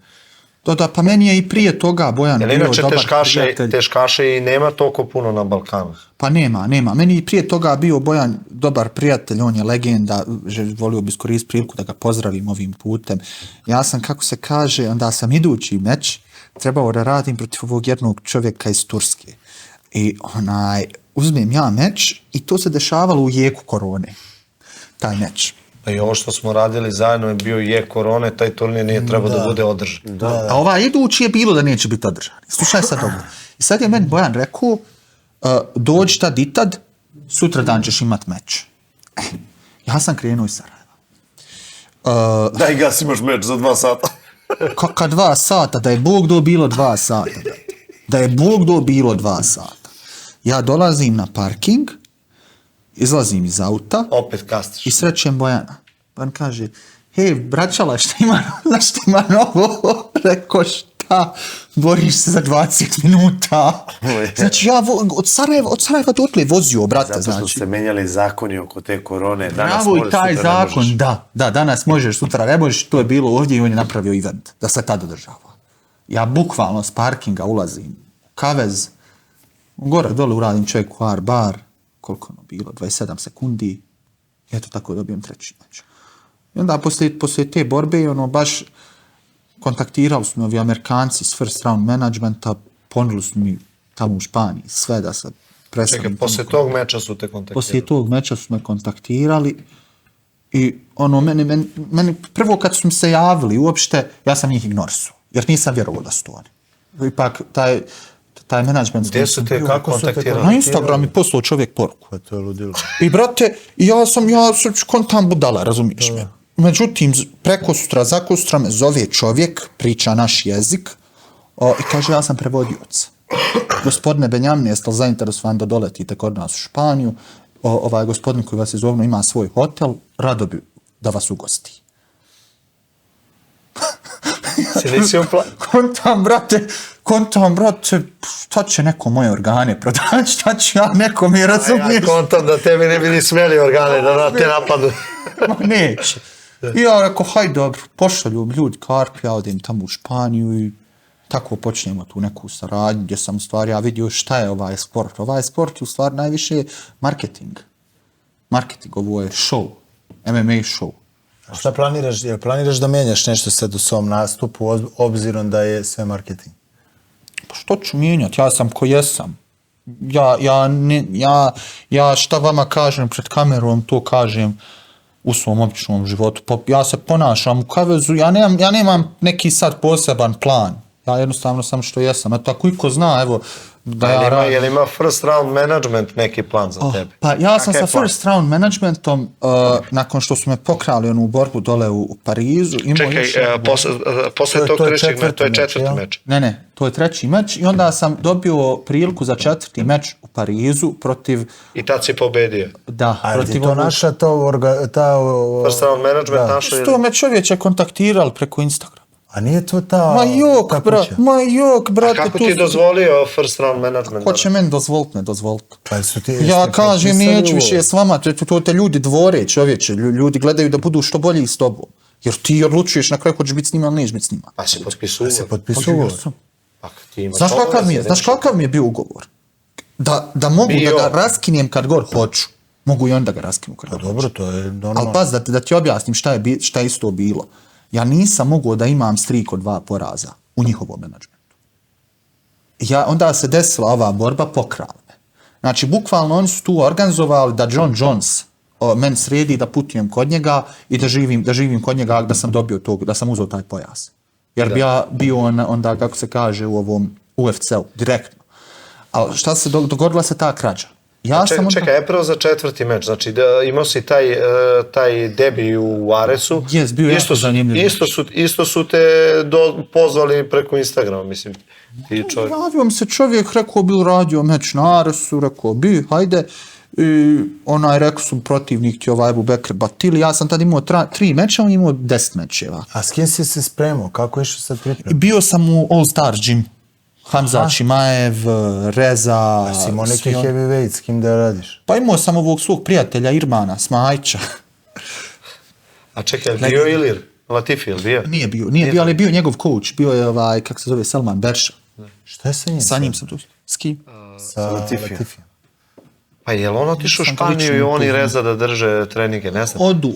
S2: Da, pa meni je i prije toga Bojan bio
S1: inače
S2: dobar prijatelj.
S1: Teškaše i nema toliko puno na Balkanu.
S2: Pa nema. Meni i prije toga bio Bojan dobar prijatelj, on je legenda, volio bi iskoristiti priliku da ga pozdravim ovim putem. Ja sam, kako se kaže, onda sam idući meč trebao da radim protiv ovog jednog čovjeka iz Turske. I uzmem ja meč i to se dešavalo u jeku korone. Taj meč.
S1: I ovo što smo radili zajedno je bio jek korone, taj turnir nije trebao da bude održan.
S2: A ovaj idući je bilo da neće biti održan. Slušaj sad dobro. I sad je meni Bojan rekao, dođi tad i tad, sutra dan ćeš imat meč. Ja sam krenuo iz Sarajeva.
S1: Daj gas, imaš meč za 2 sata.
S2: Kaka 2 sata, da je Bog do bilo 2 sata. Da je Bog do bilo 2 sata. Ja dolazim na parking, izlazim iz auta.
S1: Opet kastiš.
S2: I srećem Bojana. On kaže, hej, braćala, šta ima novo? Rekao, šta? Boriš se za 20 minuta. Znači, ja od Sarajeva dotle vozio, brate.
S3: Zato što ste menjali zakoni oko te korone.
S2: Bravo i taj zakon, da, danas možeš, sutra ne možeš, to je bilo ovdje i on je napravio event, da se tad održava. Ja bukvalno s parkinga ulazim, kavez, gore dole uradim čovjeku bar, koliko ono bilo, 27 sekundi, eto tako dobijem treći meč. I onda poslije te borbe, baš kontaktirali su me ovi Amerikanci s first round managementa, ponudili su mi tamo u Španiji sve da se
S1: Čekaj, poslije tog meča su te kontaktirali?
S2: Poslije tog meča su me kontaktirali i ono, meni prvo kad su mi se javili uopšte, ja sam njih ignorisao, jer nisam vjerovao da su to oni. Ipak, taj menadžment...
S1: Gdje su te kontaktirali?
S2: Na Instagram mi poslao čovjek poruku.
S4: Pa to je ludilo.
S2: I brate, ja sam kontam budala, razumiješ me. Međutim, preko sutra, zako sutra me zove čovjek, priča naš jezik i kaže ja sam prevodioc. Gospodine Benjamine, jeste li zainteresovan da doletite kod nas u Španiju? Ovaj gospodin koji vas je zovno ima svoj hotel, rado bi da vas ugosti.
S1: Si nisi
S2: Kontam, brate, šta će neko moje organe prodati, šta ću ja nekome, razumiješ?
S1: Ja kontam da tebi ne bi ni smeli organe, da te napadu.
S2: Ma neće. I ja rekao, hajde dobro, pošalju ljudi karp, ja odem tamo u Španiju i tako počnemo tu neku saradnju gdje sam u stvari ja vidio šta je ovaj sport. Ovaj sport je u stvari najviše marketing. Marketing, ovo je show, MMA show.
S4: A šta planiraš? Jel planiraš da menjaš nešto sad u svom nastupu, obzirom da je sve marketing?
S2: Pa što ću mijenjati? Ja sam ko jesam. Ja šta vama kažem pred kamerom, to kažem u svom običnom životu. Ja se ponašam u kavezu, ja nemam neki sad poseban plan. Ja jednostavno sam što jesam. Eto, ako iko zna, evo, da ja radim...
S1: Je li ima first round management neki plan za tebe?
S2: Pa ja sam sa first round managementom, nakon što su me pokrali onu borbu dole u Parizu...
S1: Čekaj, posle tog trećeg meča, to je četvrti meč.
S2: Ne, to je treći meč i onda sam dobio priliku za četvrti meč u Parizu protiv...
S1: I tad si pobedio?
S2: Da,
S4: protiv... A je to naša ta...
S1: First round management naša...
S2: Što me čovječe kontaktirali preko Instagrama.
S4: A nije to ta...
S2: Ma jok, brate.
S1: A kako ti dozvolio first round management?
S2: Hoće meni dozvoliti.
S4: Pa
S2: ja kažem, neću više s vama, to te ljudi dvore, čovječe. Ljudi gledaju da budu što bolji s tobom. Jer ti odlučuješ na kraju hoćeš biti s njima ili neš biti s njima.
S1: Pa si potpisuo.
S2: Znaš kakav mi je bio ugovor? Da mogu da ga raskinem kad god hoću. Mogu i onda ga raskinu kad god hoću.
S4: Dobro, to je normalno.
S2: Ali paz, da ti objasnim šta je isto bilo. Ja nisam mogao da imam streak od 2 poraza u njihovom menadžmentu. Onda se desila ova borba, pokrali me. Znači, bukvalno oni su tu organizovali da John Jones meni sredi da putujem kod njega i da živim kod njega da sam dobio tog, da sam uzeo taj pojas. Jer bi ja bio onda, kako se kaže, u ovom UFC-u, direktno. Ali šta se dogodila se ta krađa?
S1: Čekaj, prvo za četvrti meč, znači imao si taj debi u Aresu.
S2: Jes, bio jako zanimljiv.
S1: Isto su te pozvali preko Instagrama, mislim.
S2: Javio mi se čovjek, rekao bi radio meč na Aresu, rekao bi, hajde. I rekao su protivnik ti Ebu Bekr Batili, ja sam tad imao 3 meča, on imao 10 mečeva.
S4: A s kim si se spremao? Kako je išao sad pripremio?
S2: Bio sam u All Star Gym. Hamza Čimaev, Reza...
S4: A si imao neki heavyweight, s kim da radiš?
S2: Pa imao sam ovog svog prijatelja Irmana, Smajića.
S1: A čekaj, bio Ilir? Latifi, ili bio?
S2: Nije bio, ali je bio njegov coach. Bio je, kako se zove, Salman Berša.
S4: Šta je sa njim?
S2: Sa njim sam tu. S kim?
S4: Sa Latifijom.
S1: Pa je li on otišao u Španiju i oni Reza da drže treninge, ne znam?
S2: Odu.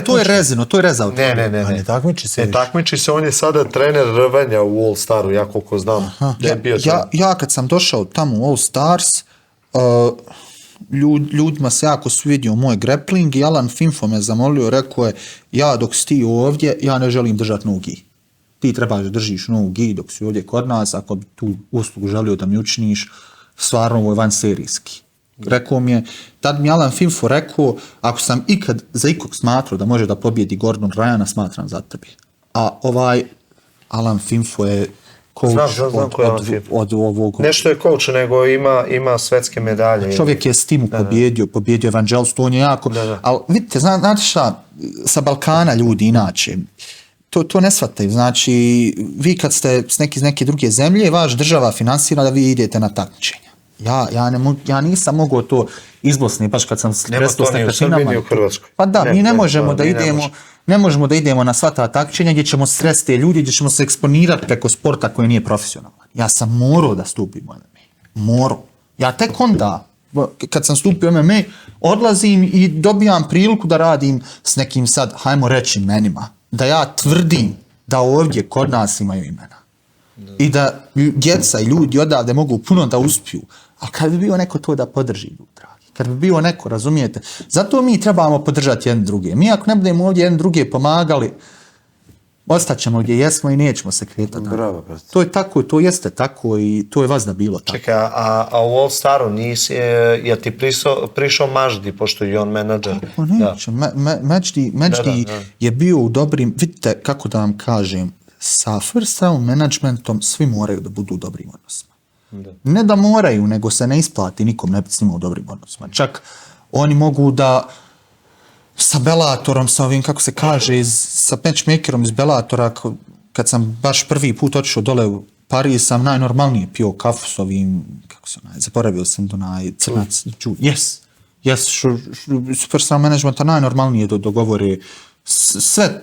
S2: To je rezino, to je rezao.
S1: Ne.
S4: Ne takmiči se.
S1: Ne takmiči se, on je sada trener rvanja u All Staru, ja koliko znam.
S2: Ja kad sam došao tamo u All Stars, ljudima se jako svidio moj grappling i Alan Finfo me zamolio, rekao je, ja dok si ti ovdje, ja ne želim držati no gi. Ti trebaš da držiš no gi dok si ovdje kod nas, ako bi tu uslugu želio da mi učiniš, stvarno ovo je van serijski. Rekao mi je, tad mi Alan Finfo rekao, ako sam ikad za ikog smatrao da može da pobjedi Gordon Ryana, smatram za tebi. A Alan Finfo je coach od ovog...
S1: Nešto je coach, nego ima svetske medalje.
S2: Čovjek je s timu pobjedio Evangelstvo, on je jako... Ali vidite, znate šta, sa Balkana ljudi inače, to ne shvataju. Znači, vi kad ste s neke druge zemlje, vaš država finansira da vi idete na takmičenja. Ja nisam mogao to iz Bosne, baš kad sam prestao s nekretninama.
S1: U Hrvatskoj.
S2: Pa da, mi ne možemo da idemo na sva ta takmičenja gdje ćemo sresti te ljudi, gdje ćemo se eksponirati preko sporta koji nije profesionalan. Ja sam morao da stupim u MMA. Morao. Ja tek onda, kad sam stupio u MMA, odlazim i dobijam priliku da radim s nekim sad, hajmo reći, imenima. Da ja tvrdim da ovdje kod nas imaju imena. I da djeca i ljudi odavde mogu puno da uspiju. A kad bi bio neko to da podrži, dragi, kad bi bio neko, razumijete? Zato mi trebamo podržati jedne druge. Mi ako ne budemo ovdje jedne druge pomagali, ostaćemo gdje jesmo i nećemo se kretati.
S3: Bravo, brate.
S2: To je tako, to jeste tako i to je vazda bilo tako.
S1: Čekaj, a u All Staru nisi, je ti prišao Maždi, pošto je on menadžer?
S2: Pa neće, Međdi je bio u dobrim, vidite kako da vam kažem, sa first round managementom svi moraju da budu u dobrim odnosima. Ne da moraju, nego se ne isplati nikom ne biti s njima u dobrim odnosima. Čak oni mogu da sa Bellatorom, sa ovim, kako se kaže, sa matchmakerom iz Bellatora, kad sam baš prvi put otišao dole u Pariz, sam najnormalnije pio kafu s ovim, kako se zaboravio sam do crnac, first round managementa najnormalnije dogovore, sve,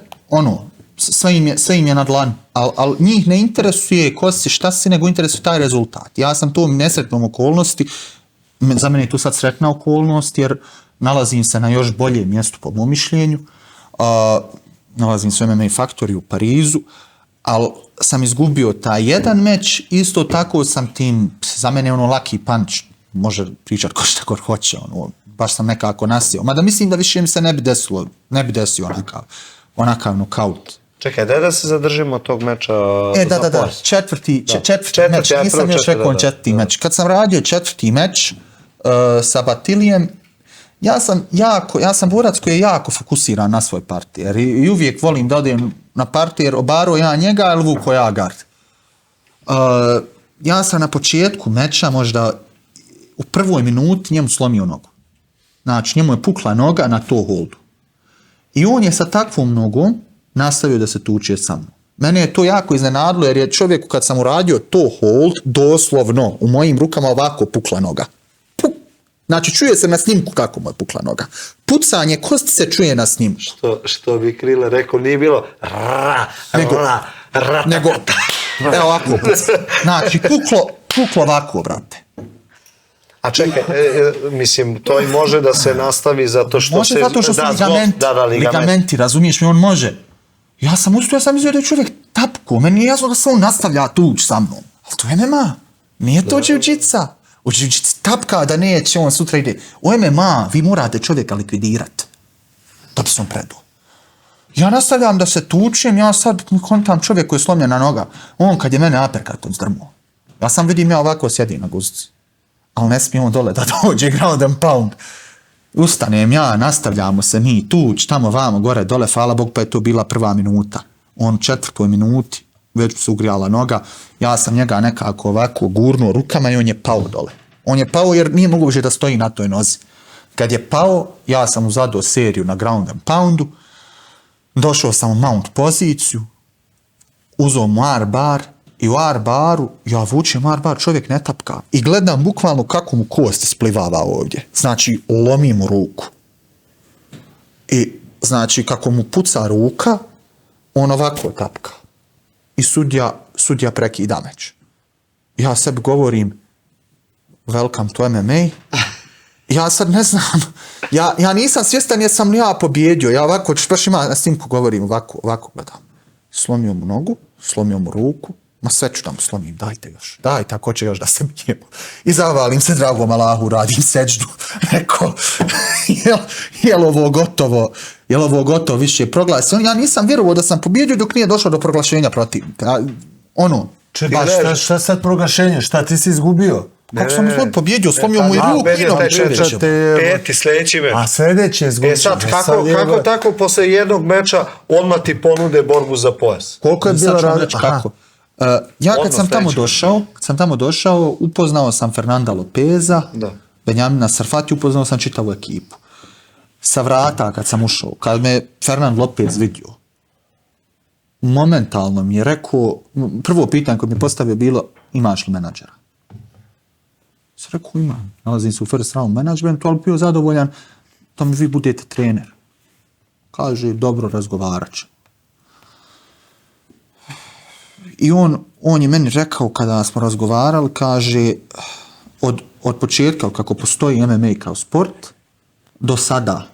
S2: sve im je na dlanu, ali njih ne interesuje ko si, šta si, nego interesuje taj rezultat. Ja sam to nesretnom okolnosti, za mene je to sad sretna okolnost, jer nalazim se na još boljem mjestu po mom mišljenju, nalazim se u MMA Factory u Parizu, ali sam izgubio taj jedan meč, isto tako sam tim, za mene lucky punch, može pričat ko šta god hoće, baš sam nekako nasio. Mada mislim da više mi se ne bi desio onakav nokaut.
S1: Čekaj, daj da se zadržimo tog meča za pojas.
S2: Četvrti meč, nisam još rekao četvrti meč. Kad sam radio četvrti meč sa Batilijem, ja sam borac koji je jako fokusiran na svoj partijer i uvijek volim da odem na partijer, obaro ja njega ili vuko ja gard. Ja sam na početku meča možda u prvoj minuti njemu slomio nogu. Znači njemu je pukla noga na toe holdu. I on je sa takvom nogom nastavio da se tuče sa mnom. Mene je to jako iznenadilo jer je čovjeku kad sam uradio toe hold doslovno u mojim rukama ovako pukla noga. Znači, čuje se na snimku kako mu je pukla noga. Pucanje kosti se čuje na snimku.
S1: Što bi Krile rekao, nije bilo
S2: nego evo ovako puca. Znači, puklo ovako, brate.
S1: A čekaj, mislim, to i može da se nastavi zato što
S2: može, zato što su ligamenti, razumiješ mi, on može. Ja sam izvidio da je čovjek tapko, meni je jasno da se on nastavlja tuć sa mnom. Ali to je MMA, nije to jiu-jitsa. U jiu-jitsu tapka da neće, on sutra ide. U MMA vi morate čovjeka likvidirati. Da bi se on predao. Ja nastavljam da se tučem, ja sad kontam čovjek koji je slomljena noga. On kad je mene uppercutom zdrmuo. Ja sam vidim ja ovako sjedim na guzici. Ali ne smije on dole da dođe ground and pound. Ustanem ja, nastavljamo se mi tuć, tamo vamo, gore, dole, hvala Bog, pa je to bila prva minuta. On u 4. minuti, već se ugrijala noga, ja sam njega nekako ovako gurnuo rukama i on je pao dole. On je pao jer nije mogu više da stoji na toj nozi. Kad je pao, ja sam mu zadao seriju na ground and poundu, došao sam u mount poziciju, uzeo mu armbar i u armbaru, ja vučem armbar, čovjek ne tapka i gledam bukvalno kako mu kost isplivava ovdje. Znači, lomi mu ruku. I znači, kako mu puca ruka, on ovako tapka. I sudija prekida meč. Ja sebi govorim welcome to MMA. Ja sad ne znam, ja nisam svjestan jesam li ja pobjedio. Ja ovako, baš ima na snimku govorim, ovako gledam. Slomio mu nogu, slomio mu ruku, ma sve ću da mu slomim, dajte još, dajte ako će još da se bijemo. I zavalim se dragom Allahu, radim seđdu. Rekao, jel ovo gotovo više proglasi. Ja nisam vjerovao da sam pobjedio dok nije došlo do proglašenja protivnika.
S4: Čekaj, šta sad proglašenje? Šta ti si izgubio?
S2: Kako sam izgubio? Pobjedio, slomio mu i ruku i nogu.
S1: Peti, sljedeći meč.
S4: A sljedeći je izgubio.
S1: Sad, kako tako posle jednog meča odmah ti ponude borbu za pojas?
S2: Koliko je bila razlika? Ja kad sam tamo došao, upoznao sam Fernanda Lopeza, Benjamina Sarfati, upoznao sam čitavu ekipu. Sa vrata kad sam ušao, kad me Fernand Lopez vidio, momentalno mi je rekao, prvo pitanje koje mi je postavio bilo, imaš li menadžera? Sam rekao, imam. Nalazim se u first round managementu, ali bio zadovoljan da mi vi budete trener. Kaže, dobro, razgovarat ćemo. I on je meni rekao kada smo razgovarali, kaže, od početka kako postoji MMA kao sport, do sada,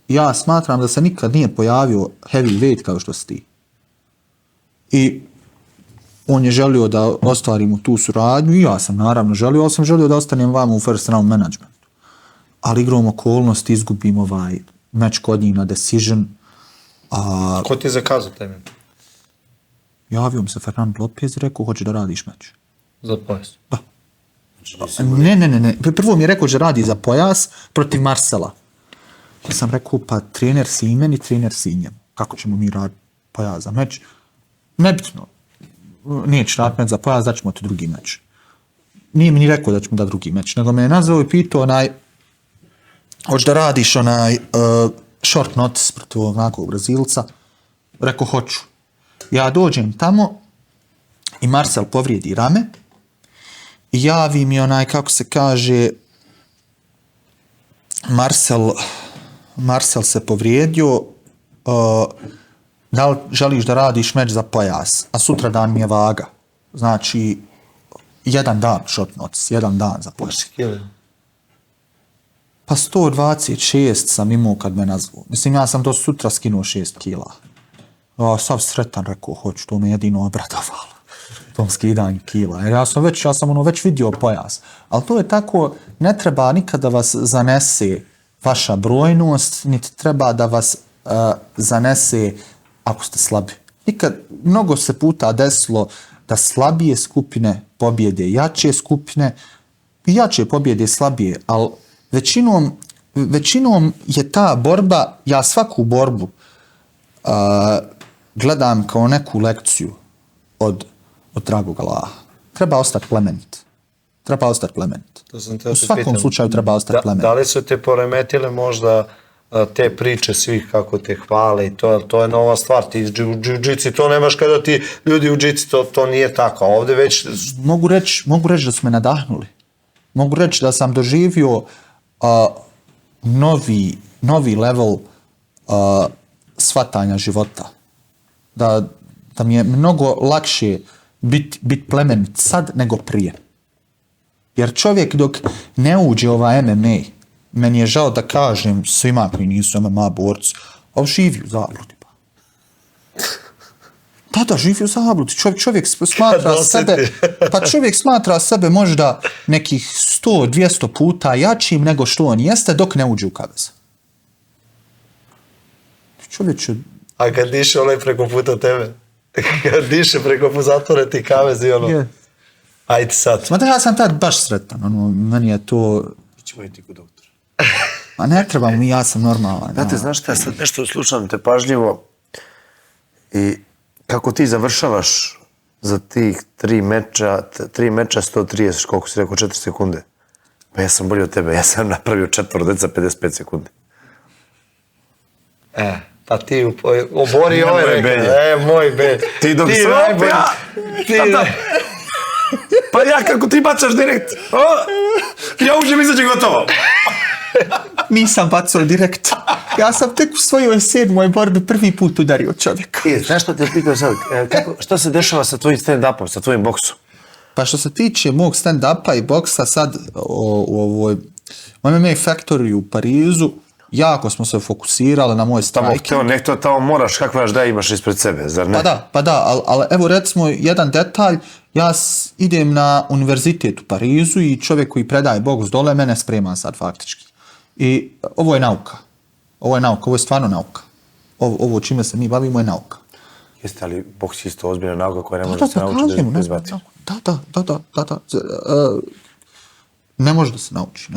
S2: ja smatram da se nikad nije pojavio heavyweight kao što si ti. I on je želio da ostvarimo tu suradnju i ja sam naravno želio, ali sam želio da ostanem vama u first round managementu. Ali igrom okolnosti izgubim ovaj meč kod njih na decision.
S1: Ko ti je zakazao taj meč?
S2: Javio mi se Fernando Lopez i rekao, hoće da radiš meč.
S1: Za pojas?
S2: Da. Ne. Prvo mi je rekao da radi za pojas protiv Marcela. Ja sam rekao, pa trener si i meni, trener si i njemu. Kako ćemo mi raditi pojas za meč? Nebitno. Neće raditi meč za pojas, daćemo ti drugi meč. Nije mi ni rekao da ćemo da drugi meč, nego me je nazvao i pitao hoće da radiš short notice protiv ovog nekog Brazilca. Rekao, hoću. Ja dođem tamo i Marcel povrijedi rame i javi mi kako se kaže, Marcel se povrijedio, da li želiš da radiš meč za pojas, a sutra dan mi je vaga. Znači, jedan dan short notice, jedan dan za pojas. Pa 126 sam imao kad me nazvao. Mislim, ja sam do sutra skinuo 6 kila. Sav sretan, rekao, hoću, to me jedino obradovalo. Tom skidanju kila. Jer ja sam već vidio pojas. Ali to je tako, ne treba nikada vas zanese vaša brojnost, niti treba da vas zanese ako ste slabi. Mnogo se puta desilo da slabije skupine pobjede jače skupine i jače pobjede slabije, ali većinom je ta borba, ja svaku borbu gledam kao neku lekciju od dragog Allaha. Treba ostati plemenit. U svakom slučaju treba ostati plemenit.
S1: Da li su te poremetile možda te priče svih kako te hvale i to je nova stvar. Ti u džiu-džici to nemaš kada ti ljudi u džici, to nije tako. Ovdje već...
S2: Mogu reći da su me nadahnuli. Mogu reći da sam doživio novi level shvatanja života. Da mi je mnogo lakše biti plemenit sad nego prije. Jer čovjek dok ne uđe ova MMA, meni je žao da kažem svima koji nisu MMA borci, ali živi u zabludi. Da, živi u zabludi. Čovjek smatra sebe možda nekih 100-200 puta jačim nego što on jeste dok ne uđe u kavez.
S1: A kad diše onaj preko puta tebe? Kad diše preko zatvore ti kavez i ono... Yeah. Ajde sad.
S2: Ja sam tad baš sretan. Meni je to...
S3: Ićemo i ti kod doktora.
S2: A ne treba mi, ja sam normalan.
S3: Znate, znaš šta, sad nešto slušam te pažljivo i kako ti završavaš za tih 3 meča 130, koliko si rekao, 4 sekunde. Pa ja sam bolji od tebe, ja sam napravio 4 deca 55 sekundi.
S1: Pa ti obori ovaj rekao. Moj be.
S3: Ti dok se opija. Pa ja kako ti bacaš direkt. Ja uđem izađe gotovo.
S2: Nisam bacao direkt. Ja sam tek u svojoj 7. borbi prvi put udario čovjeka.
S3: Znaš što te pitao sad? Što se dešava sa tvojim stand-upom, sa tvojim boksom?
S2: Pa što se tiče mog stand-upa i boksa sad u ovoj MMA Factory u Parizu, jako smo se fokusirali na moj striking.
S3: Nekto tamo moraš, kakvaš da imaš ispred sebe, zar ne?
S2: Pa da, ali evo recimo jedan detalj, ja idem na univerzitet u Parizu i čovjek koji predaje boks dole mene sprema sad faktički. I ovo je nauka, ovo je stvarno nauka. Ovo čime se mi bavimo je nauka.
S3: Jeste, ali boks je isto ozbiljna nauka koja ne može se naučiti da izbati.
S2: Da. Ne može da se nauči,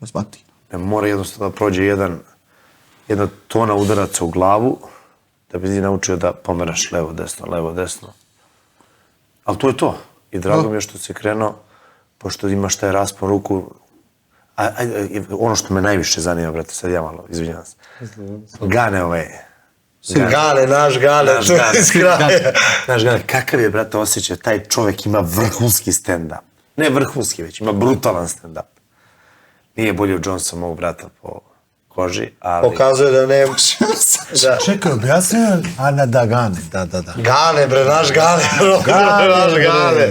S2: izbati.
S3: Mora jednostavno da prođe jedna tona udaraca u glavu da bi ti naučio da pomeraš levo, desno. Ali to je to. I drago mi je što si krenuo, pošto imaš taj raspon ruku. Ono što me najviše zanima, brate, sad ja malo, izvinjavam se. Gane ove.
S1: Naš Gane.
S3: Naš Gane, kakav je, brate, osjećaj, taj čovjek ima vrhunski stand-up. Ne vrhunski, već ima brutalan stand-up. Nije bolji od Jonesa, mog brata, po koži, ali...
S1: Pokazuje da ne može.
S4: Čekaj, objasnio Ana da Gane, da.
S1: Gane, bre, naš Gane.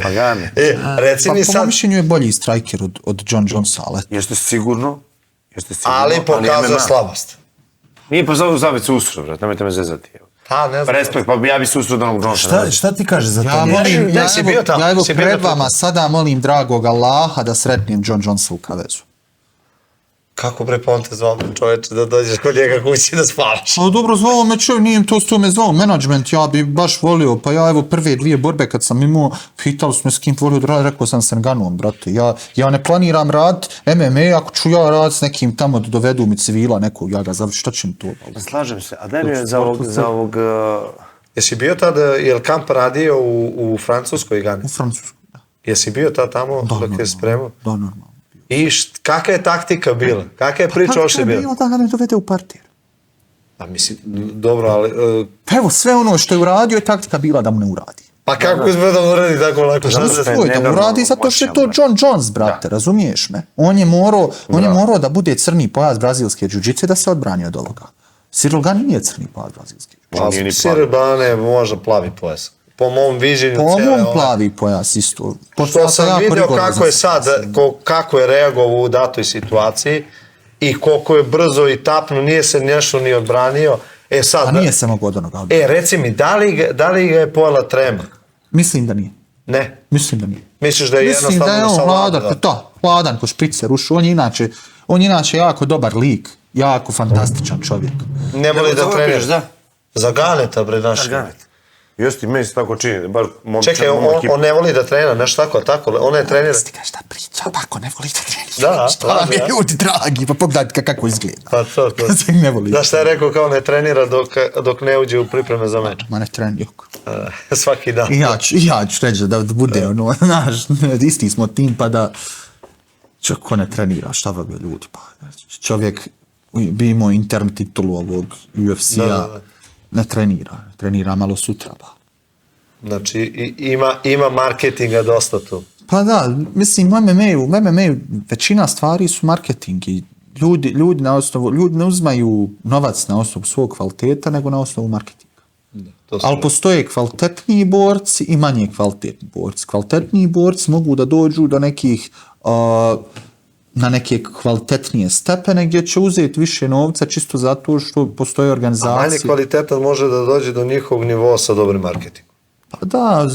S3: Pa Gane.
S1: Reci mi sad...
S2: Po mišljenju je bolji striker od John Jonesa, ali...
S3: Jeste sigurno.
S1: Ali pokazuje slabost.
S3: Nije pa zavit se usro, brat, nemojte me zezati.
S1: Pa, ne znam.
S3: Respekt, pa ja bi se usro da onog Jonesa.
S4: Šta ti kaže za to?
S2: Ja molim,
S1: Gdje si bio tamo?
S2: ja evo
S1: Si bio
S2: pred
S1: na
S2: vama sada molim dragog Allaha da sretnem John Jonesa u kavezu.
S1: Kako bre, pa on te zvao čoveče da dođeš kod njega kući da spavaš?
S2: Pa dobro, zvao me čovjek, nije to što me zvao, menadžment, ja bi baš volio, pa ja evo prve 2 borbe kad sam imao, pitali su me s kim volio da radi, rekao sam s Nganom, brate, ja ne planiram rad MMA, ako ću ja rad s nekim tamo da dovedu mi civila nekog, ja ga završi, šta će mi to?
S3: Slažem se, a daj mi za ovog...
S1: Jesi bio tada, je li kamp radio u Francuskoj Gani?
S2: U Francusku, da.
S1: Jesi bio tada tamo dok je spremao?
S2: Da, normalno.
S1: I kakva je taktika bila? Kakva je priča ošte bila?
S2: Kako je bilo da me dovede u partir?
S1: Pa mislim, dobro, ali...
S2: Pa evo, sve ono što je uradio je taktika bila da mu ne uradi.
S1: Pa kako izgleda da uradi tako lako? Šta se...
S2: Svoj, da mu uradi zato što je to John Jones, brate, razumiješ me? On je morao da bude crni pojas brazilske džuđice da se odbrani od ovoga. Cyril Gane nije crni pojas brazilske džuđice.
S1: Pa Cyril Gane možda plavi pojas. Po mom viđenju
S2: Po
S1: cijele...
S2: mom plavi pojas isto.
S1: Što sam vidio kako je sad, kako je reagovao u datoj situaciji i koliko je brzo i tapno, nije se nešto ni odbranio. E sad...
S2: A nije se mogo od onoga odbraniti.
S1: Reci mi, da li ga je pojela trema?
S2: Mislim da nije.
S1: Ne.
S2: Mislim da nije.
S1: Misliš da je
S2: Mislim
S1: jednostavno...
S2: da je on hladan, hladan ko špricer ušao. On je inače jako dobar lik, jako fantastičan čovjek.
S1: Ne voli da treniraš,
S3: da?
S1: Za Ganeta, bre, naš.
S3: Jeste, meni se tako čini, bar momčan.
S1: Čekaj, on ne voli da trenira, nešto tako, on ne trenira.
S2: Ti kažeš da priča, tako ne voli da trenira.
S1: Da,
S2: šta vam je ljudi dragi, pa pogledajte kako izgleda.
S1: Pa to.
S2: Ne voli.
S1: Znaš šta je rekao, kao ne trenira dok ne uđe u pripreme za meč.
S2: Ma ne trenira.
S1: Svaki dan.
S2: I ja ću reći da bude ono, znaš, isti smo tim pa da ko ne trenira, šta vam je ljudi, pa čovjek bi imao intern titulu ovog UFC-a, ne trenira malo sutra, pa.
S1: Znači, ima marketinga dosta tu.
S2: Pa da, mislim, u MMA-u većina stvari su marketing i ljudi ne uzmaju novac na osnovu svog kvaliteta, nego na osnovu marketinga. Ali postoje kvalitetniji borci i manje kvalitetni borci. Kvalitetniji borci mogu da dođu do nekih na neke kvalitetnije stepene gdje će uzeti više novca čisto zato što postoje organizacije.
S1: A manje kvalitetan može da dođe do njihovog nivoa sa dobrim marketingom.
S2: Pa da,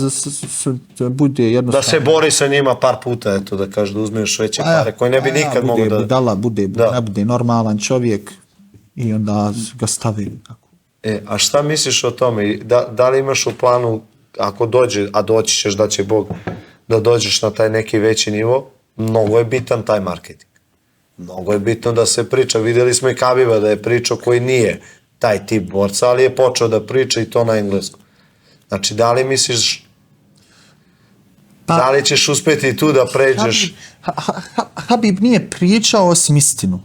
S2: bude jednostavno.
S1: Da se bori sa njima par puta, eto, da kaže da uzmeš veće pare koje ne bi nikad mogo da...
S2: Ne bude normalan čovjek i onda ga stavi tako.
S1: A šta misliš o tome? Da li imaš u planu, ako dođe, a doći ćeš da će Bog, da dođeš na taj neki veći nivo, mnogo je bitan taj marketing. Mnogo je bitno da se priča. Vidjeli smo i Khabiba da je pričao koji nije taj tip borca, ali je počeo da priča i to na engleskom. Znači, da li misliš, da li ćeš uspjeti tu da pređeš?
S2: Khabib nije pričao osim istinu.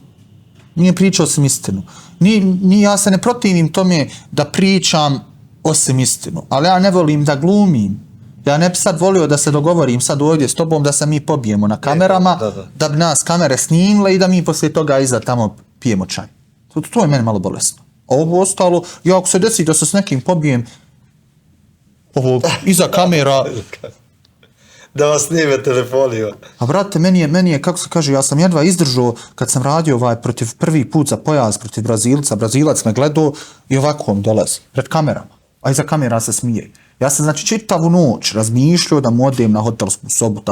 S2: Ja se ne protivim tome da pričam osim istinu, ali ja ne volim da glumim. Ja ne bi sad volio da se dogovorim sad ovdje s tobom da se mi pobijemo na kamerama, da bi nas kamere snimile i da mi poslije toga iza tamo pijemo čaj. To je meni malo bolesno. A ovo ostalo, ja ako se desi da se s nekim pobijem iza kamera...
S1: Da vas snime telefonima.
S2: A brate, meni je, kako se kaže, ja sam jedva izdržao kad sam radio prvi put za pojas protiv Brazilca, Brazilac me gledao i ovako on dolazi, pred kamerama, a iza kamera se smije. Ja sam, znači, čitavu noć razmišljao da mu odem na hotelsku sobu,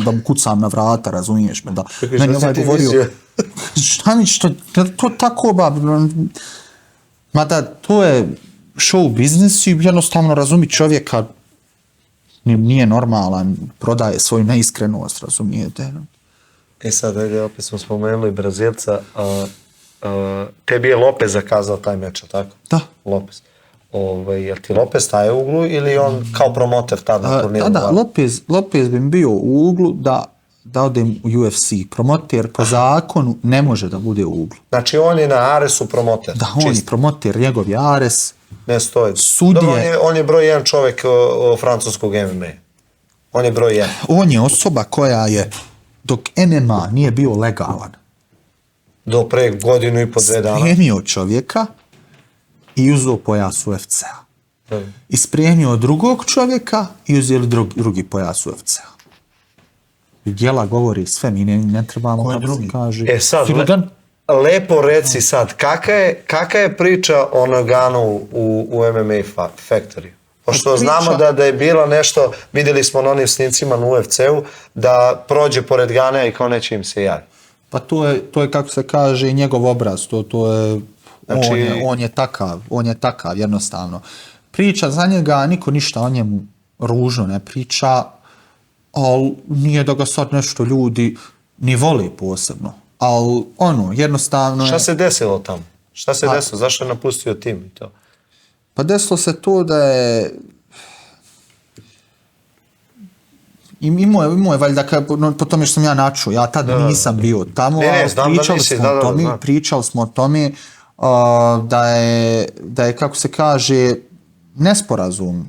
S2: da mu kucam na vrata, razumiješ me, da meni ovaj govorio, šta mi, to tako, mada to je show biznis i jednostavno razumi čovjeka nije normalan, prodaje svoju neiskrenost, razumijete?
S1: Sad, opet smo spomenuli Brazilca, tebi je Lopez zakazao taj meč, tako?
S2: Da.
S1: Lopez. Jel ti Lopez staje u uglu ili on kao promoter tada na turniru?
S2: Da, Lopez bi bio u uglu da odem u UFC. Promoter po zakonu ne može da bude u uglu.
S1: Znači on je na Aresu promoter?
S2: Da, on je promoter, njegov je Ares.
S1: Ne stoji.
S2: Sudije...
S1: On je broj jedan čovjek francuskog MMA. On je broj jedan.
S2: On je osoba koja je, dok MMA nije bio legalan,
S1: do pre godinu i po 2 dana.
S2: Spremio čovjeka i uzeo pojas UFC-a. I spremio drugog čovjeka i uzeli drugi pojas UFC-a. Djela govori sve, mi ne trebamo kako se kaže.
S1: Sad, lepo reci sad, kaka je priča o Naganu u MMA Factory? Pošto znamo da je bilo nešto, vidjeli smo na onim snimcima na UFC-u, da prođe pored Ganea i kao neće im se javiti.
S2: Pa to je kako se kaže njegov obraz, to je, znači, on je takav jednostavno. Priča za njega, niko ništa o njemu ružno ne priča, ali nije da ga sad nešto ljudi ni voli posebno. Ali jednostavno je...
S1: Šta se desilo tamo? Šta se desilo? Zašto je napustio tim i to?
S2: Pa desilo se to da je... Imao je valjda, po tome što sam ja načuo, ja tad nisam bio tamo, pričali smo o tome da je, kako se kaže, nesporazum,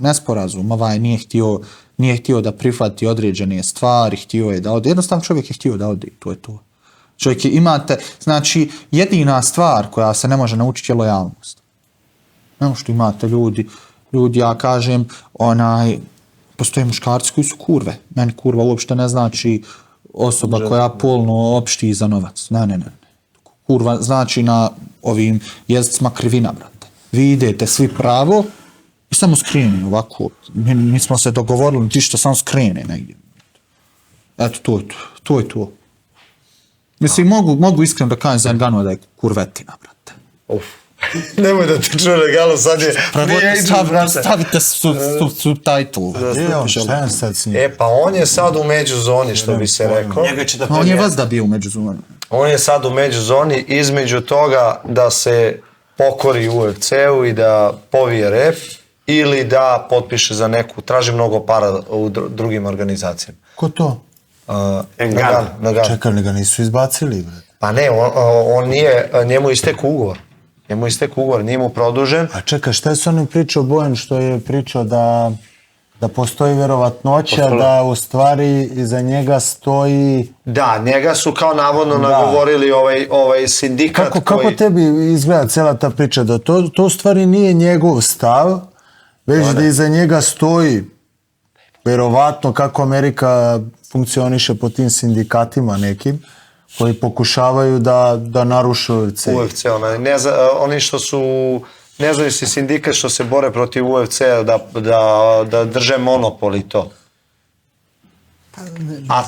S2: nije htio da prihvati određene stvari, htio je da ode, jednostavno čovjek je htio da ode, to je to. Čovjek imate, znači, jedina stvar koja se ne može naučiti je lojalnost. Ono što imate ljudi, ja kažem, postoje muškarci koji su kurve. Meni kurva uopšte ne znači osoba koja polno opšti za novac. Ne. Kurva znači na ovim jezicima krivina, brate. Vi idete svi pravo i samo skreni ovako. Mi smo se dogovorili, ti što samo skrene negdje. Eto, to je to. Mislim, mogu iskreno da kažem za Nganu da je kurvetina, brate.
S1: Nemoj da ti čuje Galo, sad je...
S2: Stavite subtitle.
S1: Pa on je sad u međuzoni, što bi se rekao.
S2: On je vazda bio u međuzoni.
S1: On je sad u međuzoni između toga da se pokori UFC-u i da povije rep ili da potpiše za neku, traži mnogo para u drugim organizacijama.
S4: Ko to?
S1: Nagano.
S4: Čekaj, ga nisu izbacili, bre.
S1: Pa ne, on nije, njemu istek ugovor. Nije mu produžen.
S4: A čekaj, šta je s onim pričao Bojan što je pričao da postoji vjerovatnoća da u stvari iza njega stoji...
S1: Da, njega su kao navodno nagovorili ovaj sindikat koji...
S4: Kako tebi izgleda cijela ta priča? Da to u stvari nije njegov stav, već da iza njega stoji vjerovatno kako Amerika funkcioniše po tim sindikatima nekim, koji pokušavaju da naruše UFC.
S1: Oni što su nezavisni sindikat što se bore protiv UFC-a da drže monopol i to. A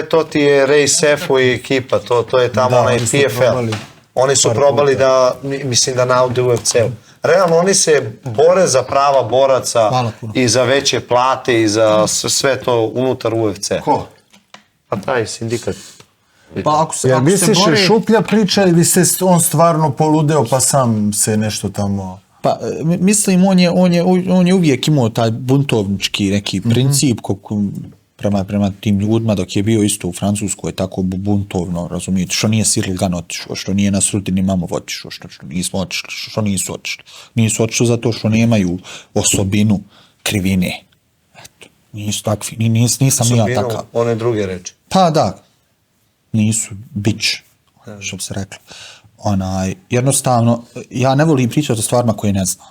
S1: to ti je Ray Sefo i ekipa, to je tamo onaj PFL. Oni su probali da naude UFC-u. Realno, oni se bore za prava boraca i za veće plate i za sve to unutar UFC-a.
S3: Ko?
S1: Pa taj sindikat.
S2: Pa
S4: ja misliš je šuplja priča ili se on stvarno poludeo pa sam se nešto tamo...
S2: Pa mislim on je uvijek imao taj buntovnički neki princip prema tim ljudima dok je bio isto u Francuskoj tako buntovno, razumijete, što nije Cyril Gane otišao, što nije Nasruddin Imamov otišao, što nismo otišli, što nisu otišli. Nisu otišli zato što nemaju osobinu krivine. Eto, nisu takvi, nisam ja takav.
S1: Osobinu, one druge reči.
S2: Pa da, nisu bić, što bi se reklo. Jednostavno, ja ne volim pričati o stvarima koje ne znam.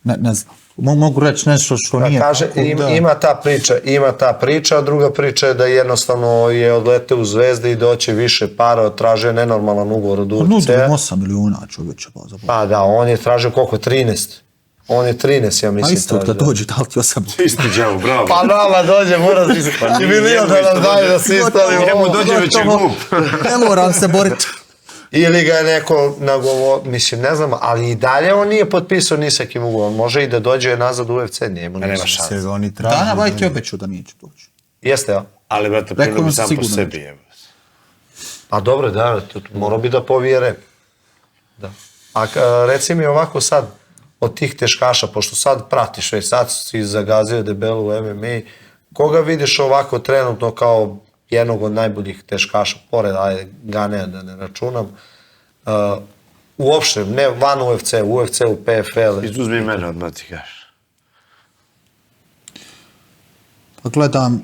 S2: Ne znam. Mogu reći nešto što nije...
S1: Kaže, ima ta priča, a druga priča je da jednostavno je odleteo u Zvezde i doće više para, tražio nenormalan ugovor od UFC.
S2: Nudim 8 miliona čovječe.
S1: Pa da, on je tražio koliko? 13? On je 13, ja mislim.
S2: A isto da dođe, da li ti 8 miliona?
S3: Isto džavo, bravo.
S1: Pa nama dođe, mora i milion da nam daje da se istavimo.
S3: Njemu dođe već je glup.
S2: Ne moram se boriti.
S1: Ili ga je neko nagovor, mislim, ne znam, ali i dalje on nije potpisao ni sa kim ugovorom. Može i da dođe nazad u UFC, nema šanse.
S2: Dana White je obećao da neće doći.
S1: Jeste, ja.
S3: Ali, brate, prilo bi sam po sebi.
S1: Pa dobro, da, morao bi da povije rep. Da. A reci mi ovako sad, od tih teškaša, pošto sad pratiš, već sad si zagazio debelu u MMA, koga vidiš ovako trenutno kao jednog od najboljih teškaša, pored Ganea da ne računam, uopšte, ne van UFC-u, PFL.
S3: Izuzmi mene odmah ti kažeš.
S2: Pa gledam...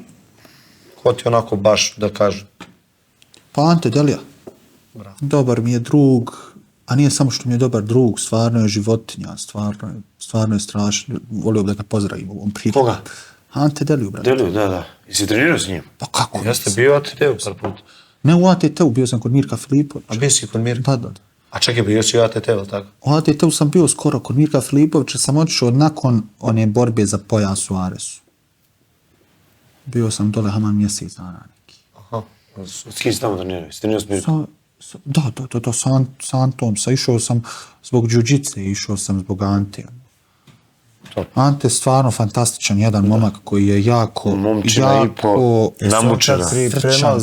S1: Ko ti onako baš da kažem?
S2: Pa Ante Delija. Dobar mi je drug, a nije samo što mi je dobar drug, stvarno je životinja, stvarno je strašno. Volio bih da ga pozdravim u ovom priliku.
S3: Koga?
S2: Ante Deliju, brate.
S3: Deliju, da. I si trenirao s njim?
S2: Pa kako?
S1: Jeste bio Ante Deliju par puta.
S2: Ne u ATT-u, bio sam kod Mirka Filipovića.
S1: A bio si kod Mirka?
S2: Da.
S1: A čekaj, bio si u ATT-u, tako?
S2: U ATT-u sam bio skoro kod Mirka Filipovića, sam otišao nakon one borbe za pojas u Aresu. Bio sam dole haman mjesec dana neki.
S3: Aha. S kim si tamo trenirao? Si trenirao s Mirkom?
S2: Da, sa Antom. Išao sam zbog džuđice, išao sam zbog Ante. Ante je stvarno fantastičan, jedan momak koji je jako...
S3: Momčina i po namučena.
S4: Pripremao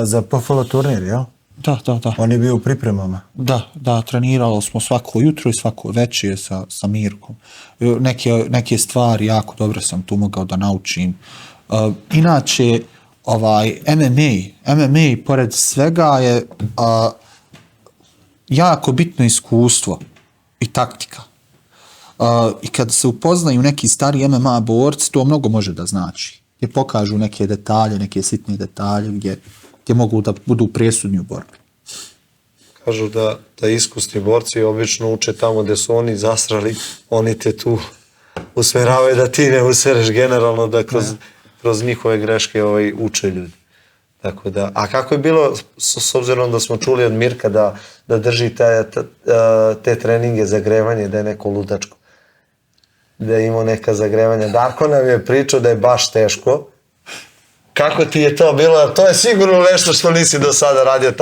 S4: za PFL turnir, jel?
S2: Da.
S4: On je bio u pripremama.
S2: Da, treniralo smo svako jutro i svako večer sa Mirkom. Neke stvari jako dobro sam tu mogao da naučim. Inače, MMA pored svega je jako bitno iskustvo i taktika. I kad se upoznaju neki stari MMA borci, to mnogo može da znači. Gdje pokažu neke detalje, neke sitne detalje, gdje mogu da budu presudni u borbi.
S1: Kažu da iskusni borci obično uče tamo gdje su oni zasrali, oni te tu usmjeravaju da ti ne usereš generalno, da kroz njihove greške uče ljudi. Tako da, a kako je bilo, s obzirom da smo čuli od Mirka da drži te treninge zagrevanje, da je neko ludačko, da je imao neka zagrevanja. Darko nam je pričao da je baš teško. Kako ti je to bilo? To je sigurno nešto što nisi do sada radio,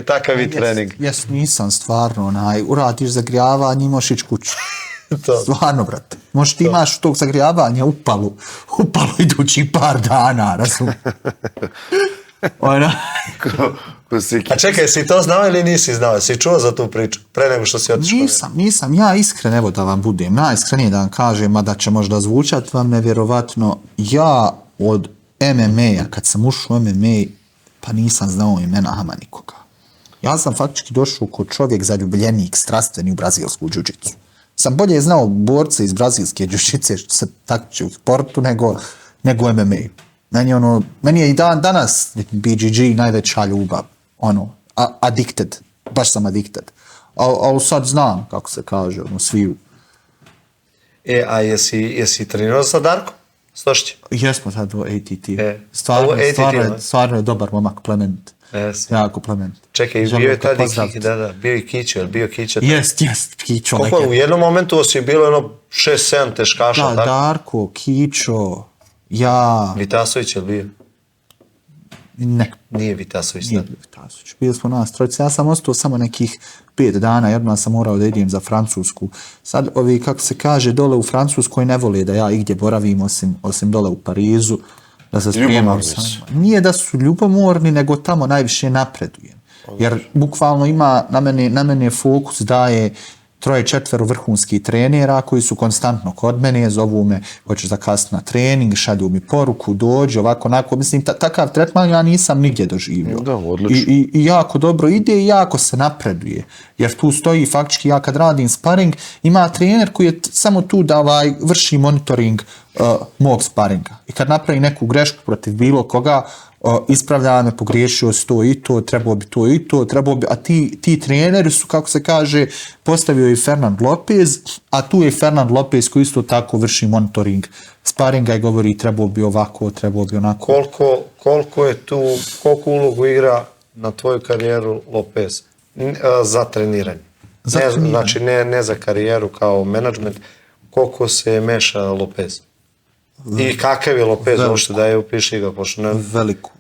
S1: takav i trening.
S2: Jes, nisam stvarno, uradiš zagrijavanje, imaš ići kuću. Stvarno, brate. Možda ti imaš tog zagrijavanja upalu idući par dana, razumiješ?
S1: A čekaj, si to znao ili nisi znao? Si čuo za tu priču pre nego što si otišao?
S2: Nisam, ja iskren, evo da vam budem, najiskrenije da vam kažem, mada će možda zvučat vam nevjerovatno, ja od MMA-a, kad sam ušao u MMA, pa nisam znao imena ama nikoga. Ja sam faktički došao kod čovjek zaljubljenik, strastveni u brazilsku džuđicu. Sam bolje znao borce iz brazilske džuđice što se takmiče u sportu nego MMA. Meni je i danas BJJ najveća ljubav, addicted, baš sam addicted. Ali sad znam, kako se kaže, sviju.
S1: A jesi trenirao sa Darkom Stošićem?
S2: Jesmo sad u ATT. Stvarno je dobar momak, plement. Jako plement.
S1: Čekaj, bio je tada bio i Kićo, je li bio Kićo?
S2: Jest, Kićo.
S1: Koliko u jednom momentu si bilo 6-7 teškaša, tako?
S2: Da, Darko, Kićo, ja...
S1: Vitasović je li bio?
S2: Ne.
S1: Nije Vitasović.
S2: Nije Vitasović. Bili smo nas trojice. Ja sam ostao samo nekih 5 dana, jedno sam morao da idem za Francusku. Sad, kako se kaže, dole u Francuskoj ne vole da ja igdje boravim, osim dole u Parizu, da se spremam sa njima. Nije da su ljubomorni, nego tamo najviše napredujem. Jer bukvalno ima, na mene fokus daje 3-4 vrhunskih trenera koji su konstantno kod mene, zovu me, hoćeš da kasni na trening, šalju mi poruku, dođi, ovako, onako, mislim, takav tretman ja nisam nigdje doživio.
S3: Da, odlično.
S2: I jako dobro ide i jako se napreduje. Jer tu stoji, faktički, ja kad radim sparing, ima trener koji je samo tu da vrši monitoring mog sparinga. I kad napravi neku grešku protiv bilo koga, ispravlja me, pogriješio si to i to, trebao bi to i to, a ti treneri su, kako se kaže, postavio i Fernand Lopez, a tu je Fernand Lopez koji isto tako vrši monitoring sparinga i govori trebao bi ovako, trebao bi onako.
S1: Koliko ulogu igra na tvoju karijeru Lopez za treniranje? Znači ne za karijeru kao menadžment, koliko se meša Lopez? I kakav je Lopez, uopšte da je upiši ga?
S2: Veliku.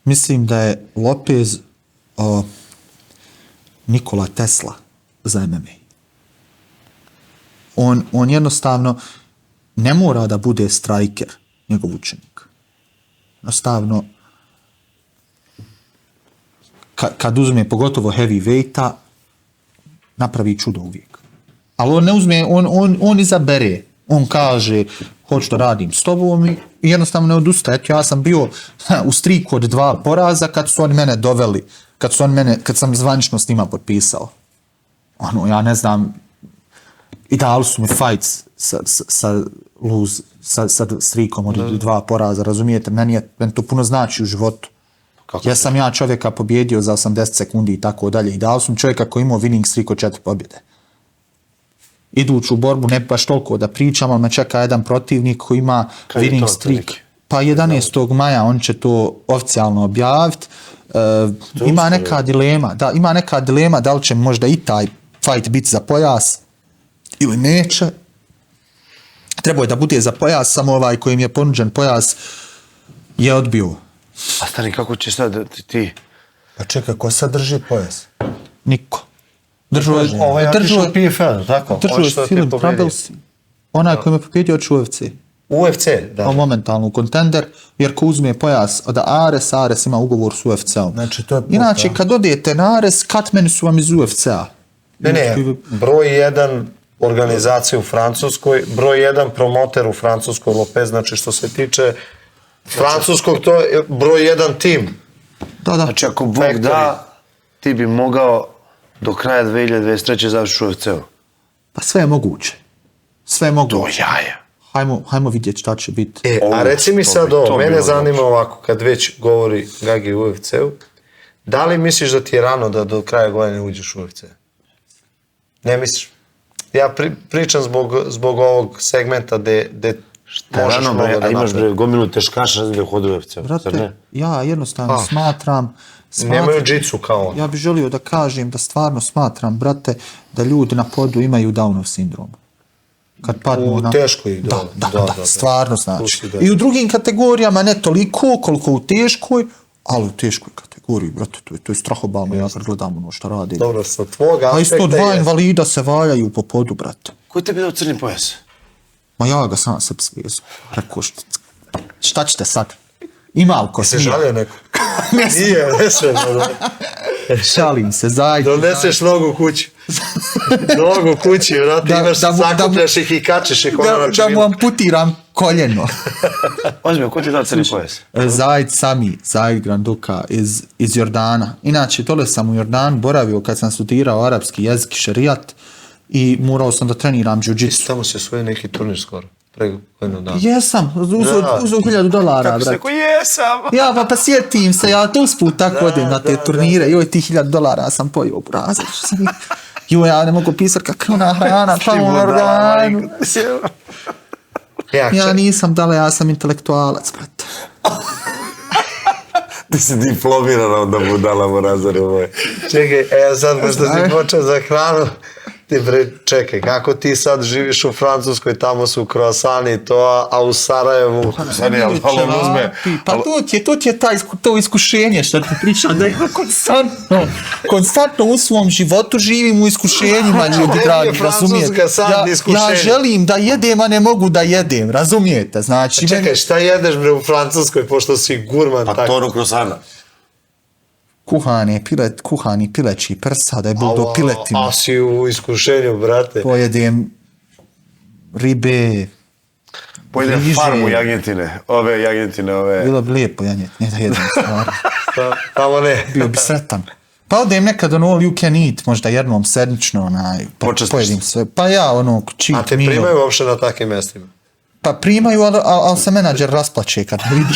S2: Mislim da je Lopez Nikola Tesla za MMA. On jednostavno ne mora da bude striker, njegov učenik. Jednostavno, kad uzme pogotovo heavyweighta, napravi čudo uvijek. Ali on ne uzme, on izabere. On kaže, hoću da radim s tobom i jednostavno ne odustaje. Ja sam bio u striku od 2 poraza kad su oni mene doveli, kad sam zvanično s njima potpisao. Ja ne znam, i dali su mi fights sa strikom od 2 poraza, razumijete? Meni to puno znači u životu. Ja sam čovjeka pobjedio za 80 sekundi i tako dalje. I dali su mi čovjeka koji imao winning streak od 4 pobjede. Iduću borbu, ne baš toliko da pričam, ali me čeka jedan protivnik koji ima winning streak. Pa 11. maja on će to oficijalno objaviti. ima neka dilema, ima neka dilema da li će možda i taj fight biti za pojas ili neće. Trebao je da bude za pojas, samo ovaj kojim je ponuđen pojas je odbio.
S3: A stani, kako će sad ti...
S4: Pa čekaj, ko sad drži pojas?
S2: Niko. Držao
S1: Ovo je otišao u PFL, tako?
S2: Držao je Filip Trabelsi. Onaj koji me pobjedio će UFC.
S1: UFC, da.
S2: Momentalno kontender, jer ko uzme pojas od Ares ima ugovor s UFC-om.
S4: Znači, to je put,
S2: inače, kad odete na Ares, katmeni su vam iz UFC-a.
S1: Ne, broj 1 organizacija u Francuskoj, broj 1 promoter u Francuskoj, Lopez, znači što se tiče francuskog, to je broj 1 tim.
S2: Da.
S3: Znači, ako Bog da, ti bi mogao do kraja 2023. završiti u UFC-u.
S2: Pa sve je moguće. Sve je moguće.
S3: To jaja.
S2: Hajmo vidjeti šta će biti.
S1: A reci mi sad ovo, mene zanima ovako, kad već govori Gagi u UFC-u, da li misliš da ti je rano da do kraja godine uđeš u UFC? Ne misliš? Ja pričam zbog ovog segmenta gde možeš mnogo da napravi.
S3: A imaš gomilu teškaša da hodu u UFC-u, zar ne?
S2: Ja jednostavno smatram...
S1: Nemaju džitsu kao on.
S2: Ja bih želio da kažem da stvarno smatram, brate, da ljudi na podu imaju Downov sindrom. Kad padnu na...
S1: teškoj,
S2: da, stvarno znači. I u drugim kategorijama ne toliko koliko u teškoj, ali u teškoj kategoriji, brate, to je strahobalno, ja kad gledam ono što radi.
S1: Dobro, sa tvog aspekta...
S2: A isto dva invalida se valjaju po podu, brate.
S3: Ko je tebi dao crni pojas?
S2: Ma ja ga sam sebi svezu. Rekao, šta ćete sad? Ima li ko
S1: se žalio neko? Nije,
S2: šalim se, zajedno.
S1: Doneseš nogu kući. Nogu kući, vrati, imaš, zakupljaš ih i kačeš ih.
S2: Da mu amputiram koljeno.
S3: Ozbiljno, ko ti je dao crni pojas?
S2: Zaid Granduka iz Jordana. Inače, dole sam u Jordanu boravio kad sam studirao arapski jezik i šerijat i morao sam da treniram jiu-jitsu.
S1: Tamo se osvojio neki turnir skoro. Prego jedno dana.
S2: Jesam, uzeo $1,000,
S3: Kako se ko jesam?
S2: Ja, pa sjetim se, ja to usput tako odem na te turnire, joj, ti $1,000 sam pojio, burazir. Joj, ja ne mogu pisati kakva ona hrana, tamo u organu. Ja nisam dala, ja sam intelektualac, brate.
S3: Ti si diplomiran onda budala, burazir, ovoj.
S1: Čekaj, sad možda si počeo za hranu. Ti čekaj, kako ti sad živiš u Francuskoj, tamo su kroasani i to, a u Sarajevu...
S2: Pa to ti je to iskušenje što ti pričam, da ja konstantno u svom životu živim u iskušenjima, ljudi dragi, razumijete? Ja želim da jedem, a ne mogu da jedem, razumijete? Znači...
S1: Čekaj, šta jedeš bre u Francuskoj, pošto si gurman tako?
S3: Pa toru kroasana.
S2: Kuhani pileći prsa, da je Bog do piletima.
S1: A si u iskušenju, brate.
S2: Pojedem ribe,
S3: pojedem farmu jagnjetine, ove.
S2: Bilo bi lijepo jagnjetine, da jedem stvari.
S1: Tamo ne.
S2: Bio bi sretan. Pa odem nekad all you can eat, možda jednom sedmično, pojedim sve. Pa ja cheat meal.
S1: A te primaju uopšte na takvim mjestima?
S2: Pa primaju, ali se menadžer rasplače kad me vidi.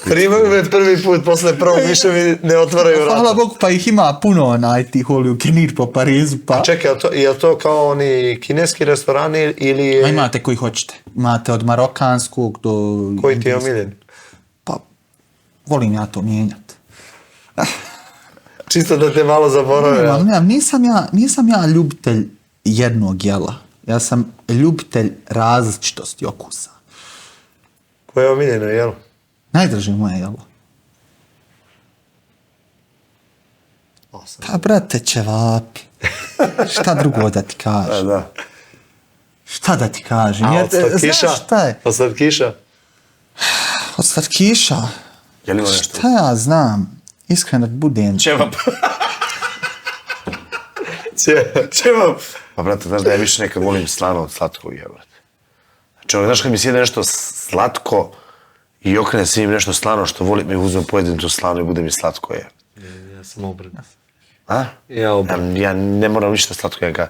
S1: Primaju me prvi put, posle prvog više mi ne otvaraju vrata.
S2: Hvala Bogu, pa ih ima puno tih all you can eat po Parizu.
S1: A čekaj, je to kao oni kineski restorani ili...
S2: Ma imate koji hoćete. Imate od marokanskog do...
S1: Koji ti je omiljen?
S2: Pa, volim ja to mijenjati.
S1: Čisto da te malo zaboravim.
S2: Nisam ja ljubitelj jednog jela. Ja sam ljubitelj različitosti okusa.
S1: Koje je omiljeno jelo?
S2: Najdraže moje jelo. Pa, brate, ćevapi. Šta drugo da ti kažem?
S1: Da.
S2: Šta da ti kažem?
S1: A od slatkiša?
S2: Znaš šta je?
S1: Od slatkiša?
S2: Od slatkiša?
S3: Je li ima nešto?
S2: Šta ja znam? Iskreno da budem...
S3: Ćevap.
S1: Ćevap.
S3: Pa, brate, znaš da ja više nekad volim slano od slatkog jela, brate. Znači, znaš kad mi sjede nešto slatko i okrene se im nešto slano što volim, mi uzmem pojedem to slano i bude mi slatko je.
S1: Ja sam obredno.
S3: A? Ja ne moram ništa slatko, ja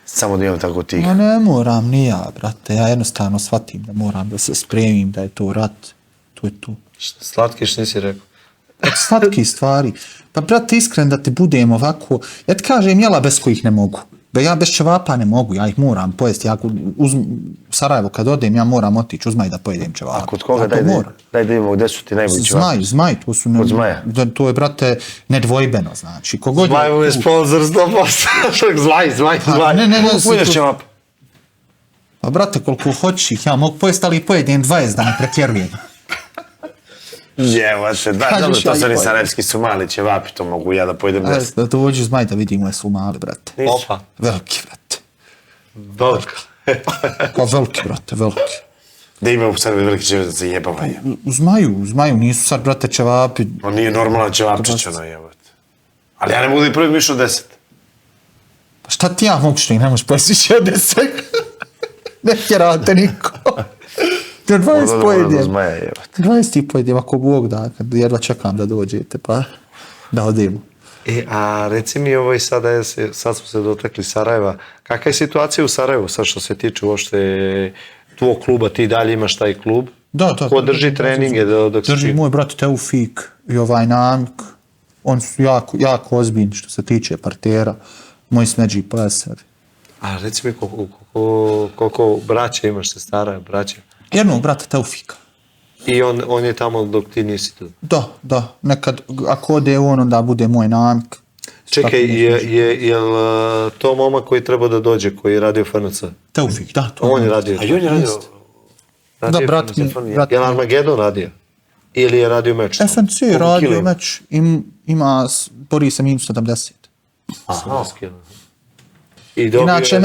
S3: samo da imam tako tih.
S2: Ma ne moram ni ja, brate. Ja jednostavno shvatim da moram da se spremim, da je to rat. To je to.
S1: Slatkiš nisi rekao.
S2: Od slatkih stvari. Pa, brate, iskren da ti budem ovako, ja ti kažem jela bez kojih ne mogu. Ja bez ćevapa ne mogu, ja ih moram pojesti. Ja Sarajevo kad odem, ja moram otići u Zmaj da pojedem ćevape.
S3: A kod koga?
S2: Ja to moram.
S3: Daj da vidimo gde su ti najbolji ćevapi.
S2: Zmaj, to su...
S3: Od Zmaja?
S2: To je, brate, nedvojbeno, znači. Kogod
S1: Zmaj mu je sponsor 100%. Zmaj.
S2: Ne,
S3: Poješ ćevape?
S2: Pa, brate, koliko hoćeš ih, ja mogu pojesti, ali pojedem 20 dana, pretjerujem.
S3: Jevo se, da,
S2: Kažeš,
S3: dobro, to
S2: ja
S3: su
S2: i
S3: oni
S2: pojedem.
S3: sarajevski Somali ćevapi, to mogu ja da pojedem 10.
S2: Da dođu Zmaj da vidimo jesu mali, brate.
S1: Opa.
S2: Veliki, brate.
S1: Velika.
S2: Kao veliki, brate, veliki.
S3: Da ima u Srbiji veliki ćevapi da se jebavaju.
S2: U Zmaju nisu sad, brate, ćevapi.
S3: On nije normalan ćevapčić, ono jebate. Ali ja ne mogu da i prvim više od 10.
S2: Pa šta ti ja mogu što ih ne možeš pojesti više od 10? Ne tjerate niko. Do 20 pojedem.
S3: Zmaja jebate.
S2: 20 ti pojedem, ako Bog da, kad jedva čekam da dođete, pa da odemo.
S1: A reci mi sad smo se dotakli Sarajeva, kakva je situacija u Sarajevu sad što se tiče uopšte tvog kluba, ti dalje imaš taj klub?
S2: Da.
S1: Ko drži treninge?
S2: Drži moj brat Teufik i Namik. Oni su jako ozbiljni što se tiče partera. Moj smeđi plesavi.
S1: A reci mi koliko braća imaš, sestara, braća?
S2: Jednog brata Teufika.
S1: I on je tamo dok ti nisi tu?
S2: Da. Nekad, ako ode on, onda bude moj Namik.
S1: Čekaj, je to momak koji treba da dođe, koji je radio FNC?
S2: Teufik, da.
S1: On je radio.
S3: A i on je radio...
S2: Da, brat mi.
S1: Je li Armagedon radio? Ili je radio meč?
S2: FNC je radio meč, bori se minus 70.
S1: Aha.
S2: Inače,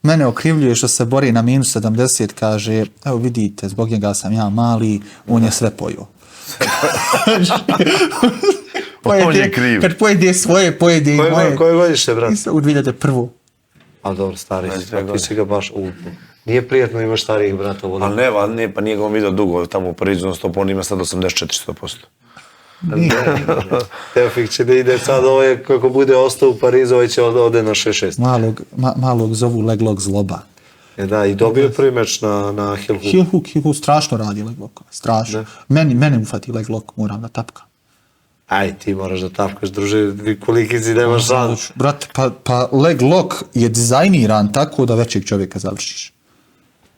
S2: mene okrivljuje što se bori na minus 70, kaže, evo vidite, zbog njega sam ja mali, on je sve pojio.
S3: On je kriv.
S2: Kad pojede svoje, pojede i moje.
S1: Koje godište, brat?
S2: U 2001.
S1: Ali dobro, stari ti si ga baš... Nije prijetno imaš starijih brata.
S3: Ali ne, pa nije ga on vidio dugo, tamo u Parizu, on 100%, on ima sad 84-100%.
S1: Teofik će da ide sad kako bude ostao u Parizu, ovaj će ode na 6-6.
S2: Malog zovu Leglok zloba.
S1: Da, i dobio prvi meč na Hillhook.
S2: Hillhook strašno radi Leglok, strašno. Mene ufati Leglok, moram da tapkam.
S1: Aj, ti moraš da tapkaš, druže, koliki si nemaš sad.
S2: Brate, pa Leglok je dizajniran tako da većeg čovjeka završiš.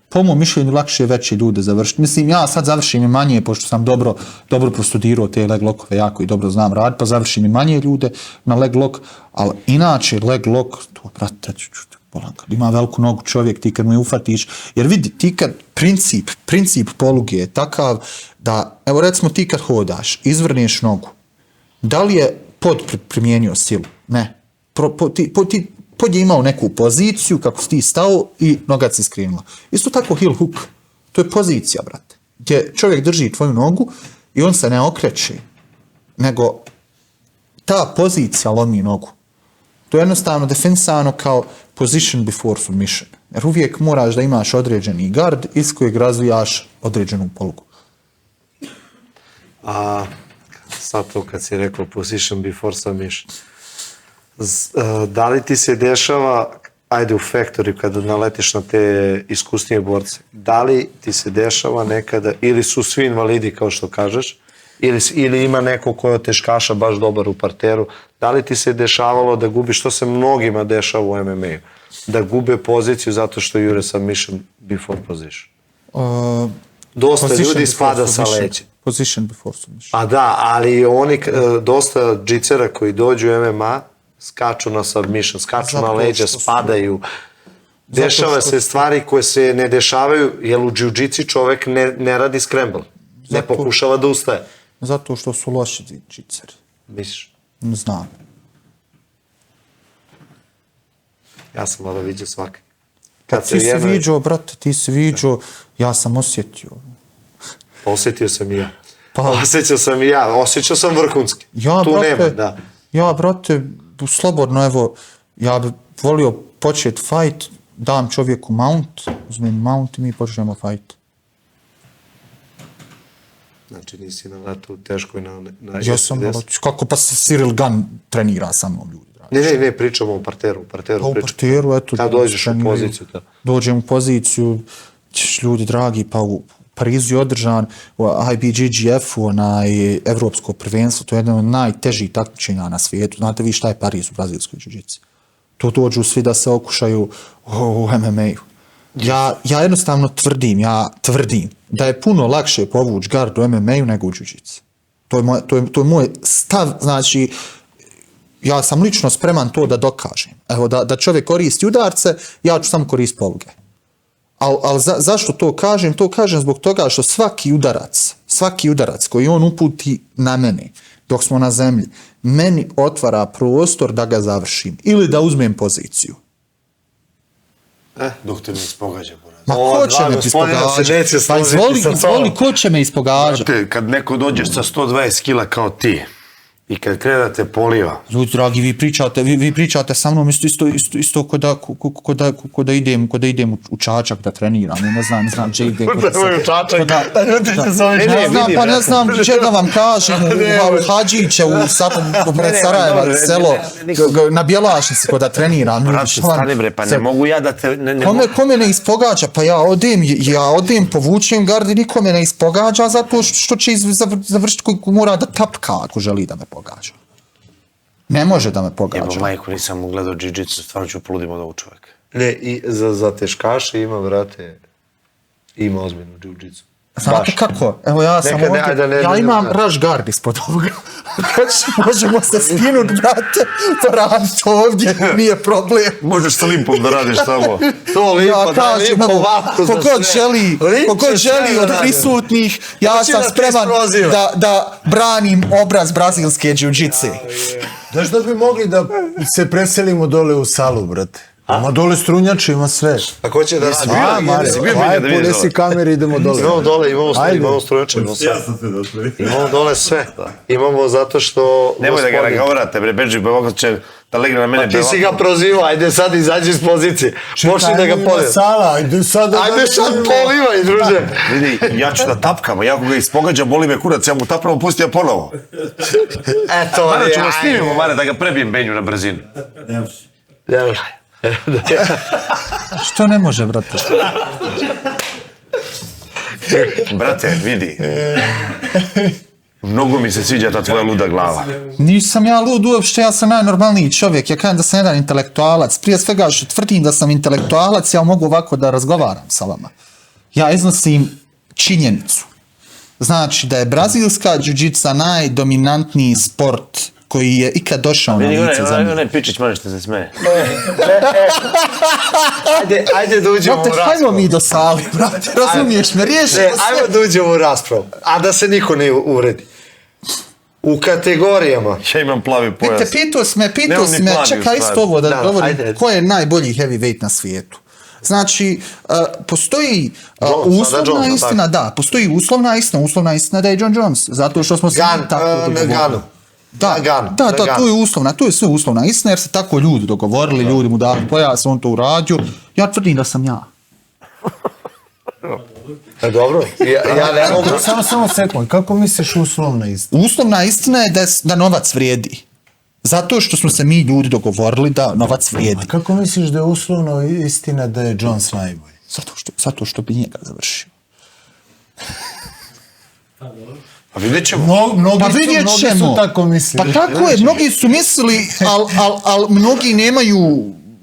S2: Po mom mišljenju lakše je veće ljude završiti. Mislim, ja sad završim i manje, pošto sam dobro prostudirao te leglokove jako i dobro znam raditi, pa završim i manje ljude na leglok, ali inače leglok, to, brate, kad ima veliku nogu čovjek, ti kad mu je ufatiš, jer vidi, ti kad princip poluge je takav da, evo recimo ti kad hodaš, izvrneš nogu, da li je pod primijenio silu? Ne. Pod je imao neku poziciju, kako si ti stao i noga si skrenula. Isto tako heel hook. To je pozicija, brate. Gdje čovjek drži tvoju nogu i on se ne okreće, nego ta pozicija lomi nogu. To je jednostavno definisano kao position before submission. Jer uvijek moraš da imaš određeni gard iz kojeg razvijaš određenu polugu.
S1: A sad to kad si rekao position before submission, da li ti se dešava, ajde u Factory kada naletiš na te iskusnije borce, da li ti se dešava nekada, ili su svi invalidi kao što kažeš, ili ima neko ko je od teškaša baš dobar u parteru, da li ti se dešavalo da gubiš, što se mnogima dešava u MMA-u, da gube poziciju zato što jure submission before position? Dosta ljudi spada sa leđa.
S2: Position before submission.
S1: A da, ali oni, dosta džicera koji dođu u MMA, skaču na submission, skaču na leđa, spadaju. Dešava se stvari koje se ne dešavaju, jer u džiu-džici čovek ne radi scramble. Ne pokušava da ustaje.
S2: Zato što su loši džiceri.
S1: Misliš?
S2: Znam.
S1: Ja sam malo vidio svaki.
S2: Ti si vidio, brate, ti si vidio, ja sam osjetio.
S1: Osjetio sam i ja. Osjećao sam vrhunski. Tu nema, da.
S2: Ja, brate, slobodno, evo, ja bi volio početi fight, dam čovjeku mount, uzmem mount i mi počnemo fight.
S1: Znači nisi na letu teškoj na
S2: ja sam, kako pa se Cyril Gunn trenira sa mnom, ljudi.
S1: Ne, pričamo o parteru.
S2: U parteru, eto.
S1: Kad dođeš u poziciju.
S2: Dođem u poziciju, ljudi dragi, pa u Parizu je održan u IBJJF-u, evropsko prvenstvo, to je jedno od najtežih takmičenja na svijetu. Znate vi šta je Pariz u brazilskoj džiu-džici? To dođu svi da se okušaju u MMA-u. Ja jednostavno tvrdim da je puno lakše povući gard u MMA-u nego u jiu-jitsu. To je moj stav, znači, ja sam lično spreman to da dokažem. Evo, da čovjek koristi udarce, ja ću samo koristiti poluge. Ali zašto to kažem? To kažem zbog toga što svaki udarac koji on uputi na mene, dok smo na zemlji, meni otvara prostor da ga završim ili da uzmem poziciju.
S3: Dok te ne ispogađa, Boran.
S2: Ma ko će me ispogađati? Pa izvoli, ko će me ispogađati?
S3: Kad neko dođe sa 120 kila kao ti i kad kredate poliva.
S2: Ljudi dragi, vi pričate sa mnom isto ko da idem u Čačak da treniram. Ne znam gdje idem. Ne znam gdje da vam kažem, u Hadžiće, pred Sarajeva, selo, na Bjelašnici ko da treniram.
S3: Brate, stani bre, pa ne mogu ja da te...
S2: Kome ne ispogađa? Pa ja odem, povučem gard i nikome ne ispogađa zato što će završiti ko mora da tapka ako želi da me pogađa. Ne može da me pogađa.
S3: Evo, majku, nisam mu gledao jiu-jitsu, stvarno ću poludim od ovog čovjeka.
S1: Ne, i za teškaše ima, brate, ima ozbiljnu jiu-jitsu.
S2: Znate kako? Evo ja sam ovdje, ja imam rush guard ispod ovoga. Možemo se skinuti, brate, pa raditi ovdje, nije problem.
S3: Možeš sa limpom da radiš samo.
S1: To lipo, da lipo ovako za sve.
S2: Kogod želi od prisutnih, ja sam spreman da branim obraz brazilske jiu-jitsu.
S4: Znaš da bi mogli da se preselimo dole u salu, brate? Ima dole strunjače, ima sve.
S1: A ko će da radi?
S4: Ajde, ponesi kamere, idemo dole.
S1: Imamo dole, imamo strunjače, imamo sve. Imamo dole sve. Imamo zato što...
S3: Nemoj da ga nagovarate, bre, Benji, pa će da legne na mene.
S1: Ti si ga prozivao, ajde sad izađi iz pozicije. Počni da ga polivaš.
S4: Ajde sad
S1: polivaj, druže.
S3: Vidi, ja ću da tapkam, ja ako ga ispogađam, boli me kurac, ja mu tapram, pusti ja ponovo.
S1: Eto,
S3: Mare, ćemo snimimo, Mare, da ga prebijem Benju na brzinu.
S1: Nemaš.
S2: Što ne može, brate?
S3: Brate, vidi. Mnogo mi se sviđa ta tvoja luda glava.
S2: Nisam ja lud uopšte, ja sam najnormalniji čovjek. Ja kažem da sam jedan intelektualac. Prije svega što tvrdim da sam intelektualac, ja mogu ovako da razgovaram sa vama. Ja iznosim činjenicu. Znači da je brazilska jiu-jitsa najdominantniji sport koji je ikad došao na lice zemlje.
S3: Onaj Pičić, možeš te se smeje.
S1: Ajde da uđemo u raspravu.
S2: Hajmo mi do sali, brate, razumiješ me, riješimo sve.
S1: Ajmo da uđemo u raspravu, a da se niko ne uvredi. U kategorijama.
S3: Ja imam plavi pojas.
S2: Pitao si me, čekaj isto ovo da govorim, ko je najbolji heavyweight na svijetu. Znači, postoji uslovna istina, da, postoji uslovna istina da je John Jones, zato što smo se tako dogovorili. Da, to je uslovna, to je sve uslovna istina, jer se tako ljudi dogovorili, ljudi mu dali pojas, on to uradio. Ja tvrdim da sam ja.
S1: Dobro, ja ne mogu...
S4: Samo sekund, kako misliš uslovna istina?
S2: Uslovna istina je da novac vrijedi. Zato što smo se mi ljudi dogovorili da novac vrijedi.
S4: A kako misliš da je uslovna istina da je Jones najbolji?
S2: Zato što bi njega završio.
S3: Pa vidjet ćemo.
S4: Mnogi su tako mislili.
S2: Pa tako je, mnogi su mislili, ali mnogi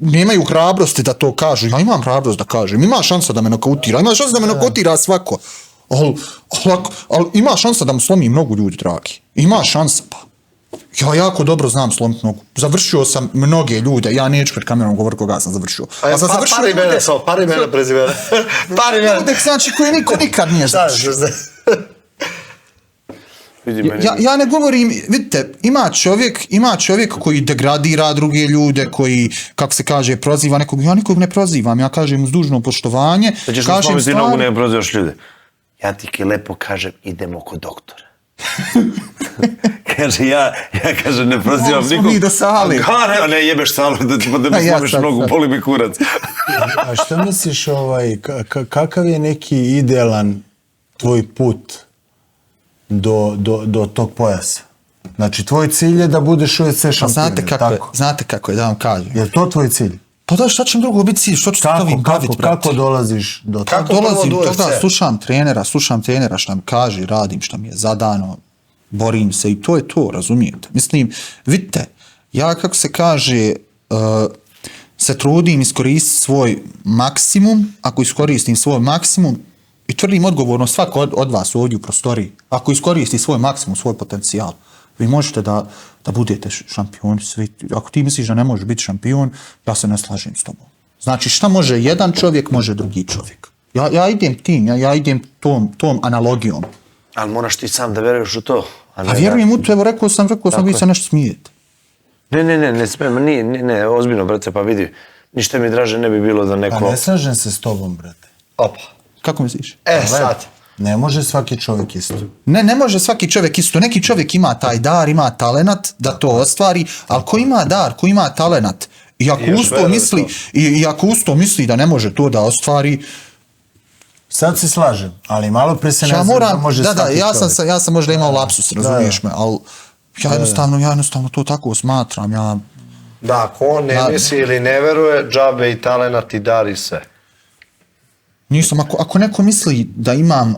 S2: nemaju hrabrosti da to kažu. Ja imam hrabrost da kažem, ima šansa da me nokautira, ima šansa da me nokautira svako. Ali ima šansa da mu slomi mnogo ljudi, dragi. Ima šansa, pa. Ja jako dobro znam slomiti nogu. Završio sam mnoge ljude, ja neću pred kamerom govoriti koga sam završio.
S1: Pari mene prezivene.
S2: Ljude, znači, koji niko nikad nije završio. Ja ne govorim, vidite, ima čovjek koji degradira druge ljude, koji, kako se kaže, proziva nekog. Ja nikog ne prozivam, ja kažem uz dužno poštovanje.
S3: Da ćeš nam slomiti nogu, ne prozivaš ljude. Ja ti lepo kažem, idemo kod doktora. Kaže, ja kažem, ne prozivam nikog.
S2: Mi do sali.
S3: Ne jebeš salu, da mi slomiš nogu, boli mi kurac.
S4: A što misliš, kakav je neki idealan tvoj put do tog pojasa? Znači, tvoj cilj je da budeš UFC šampion.
S2: Znate kako je, da vam kažem.
S4: Je to tvoj cilj?
S2: Pa da, šta će mi drugo biti cilj? Što ću se ovim baviti, brate?
S4: Kako dolaziš do toga?
S2: Dolazim do toga, slušam trenera šta mi kaže, radim šta mi je zadano, borim se i to je to, razumijete? Mislim, vidite, ja kako se kaže, se trudim iskoristiti svoj maksimum, ako iskoristim svoj maksimum, i tvrdim odgovorno svako od vas ovdje u prostoriji, ako iskoristi svoj maksimum, svoj potencijal, vi možete da budete šampioni svi. Ako ti misliš da ne možeš biti šampion, ja se ne slažem s tobom. Znači šta može jedan čovjek, može drugi čovjek. Ja idem tim, ja idem tom analogijom.
S3: Ali moraš ti sam da veruješ u to.
S2: A vjerujem u to, evo rekao sam, vi se nešto smijete.
S3: Ne smijem, ne, ozbiljno, brate, pa vidi, ništa mi draže ne bi bilo da neko...
S4: Pa ne slažem se s tobom, brate.
S1: Opa.
S2: Kako misliš?
S1: Sad.
S4: Ne može svaki čovjek isto.
S2: Ne može svaki čovjek isto. Neki čovjek ima taj dar, ima talenat da to ostvari, ali ko ima dar, ko ima talenat, i ako usto misli da ne može to da ostvari...
S4: Sad se slažem, ali malo pre se ne znam da može svaki čovjek.
S2: Ja sam možda imao lapsus, razumiješ me, ali ja jednostavno to tako smatram.
S1: Da, ako on ne misli ili ne veruje, džabe i talenat i dar i sve.
S2: Nisam, ako neko misli da imam,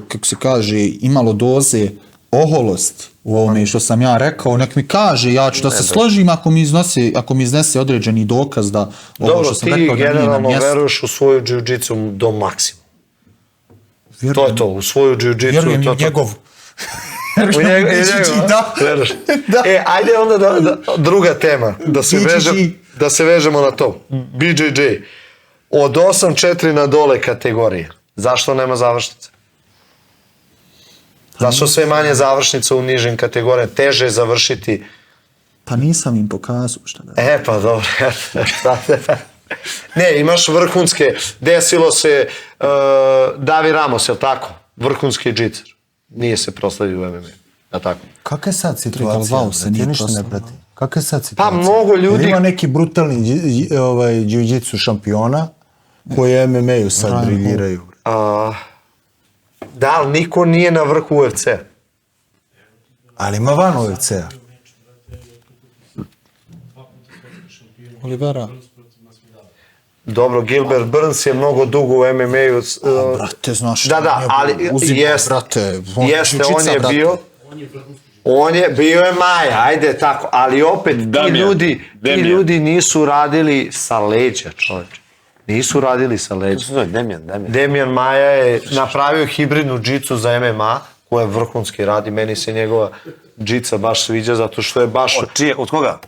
S2: kako se kaže, imalo doze oholosti u ovome što sam ja rekao, nek mi kaže, ja ću da se složim ako mi iznese određeni dokaz da ovo što sam rekao da nije na mjestu.
S1: Dobro, ti generalno veruješ u svoju džiu-džicu do maksimuma. To je to, u svoju džiu-džicu.
S2: Vjerujem i njegovu.
S1: Da. Ajde onda druga tema, da se vežemo na to. BJJ. Od 8-4 na dole kategorije. Zašto nema završnice? Zašto sve manje završnica u nižim kategorijama? Teže je završiti.
S2: Pa nisam im pokazao šta da.
S1: Pa dobro. Ne, imaš vrhunske. Desilo se Davi Ramos, je li tako? Vrhunski džicar. Nije se proslavio u MMA. Je tako?
S4: Kakva je sad situacija? Ti ništa ne prati. Kakva je sad situacija?
S1: Pa mnogo ljudi...
S4: Ima neki brutalni jiu-jitsu šampiona koji MMA-u sad briljiraju.
S1: Da, ali niko nije na vrhu UFC-a.
S4: Ali ima van UFC-a.
S2: Olivera.
S1: Dobro, Gilbert Burns je mnogo dugo u MMA-u.
S2: Brate, znaš
S1: šta da, ali jeste, on je bio je Maja, ajde tako, ali opet ti ljudi nisu radili sa leđa, čovječe. Nisu radili sa leđa. Demian Maja je napravio hibridnu džicu za MMA, koja vrhunski radi, meni se njegova džica baš sviđa, zato što je baš...
S3: Od koga?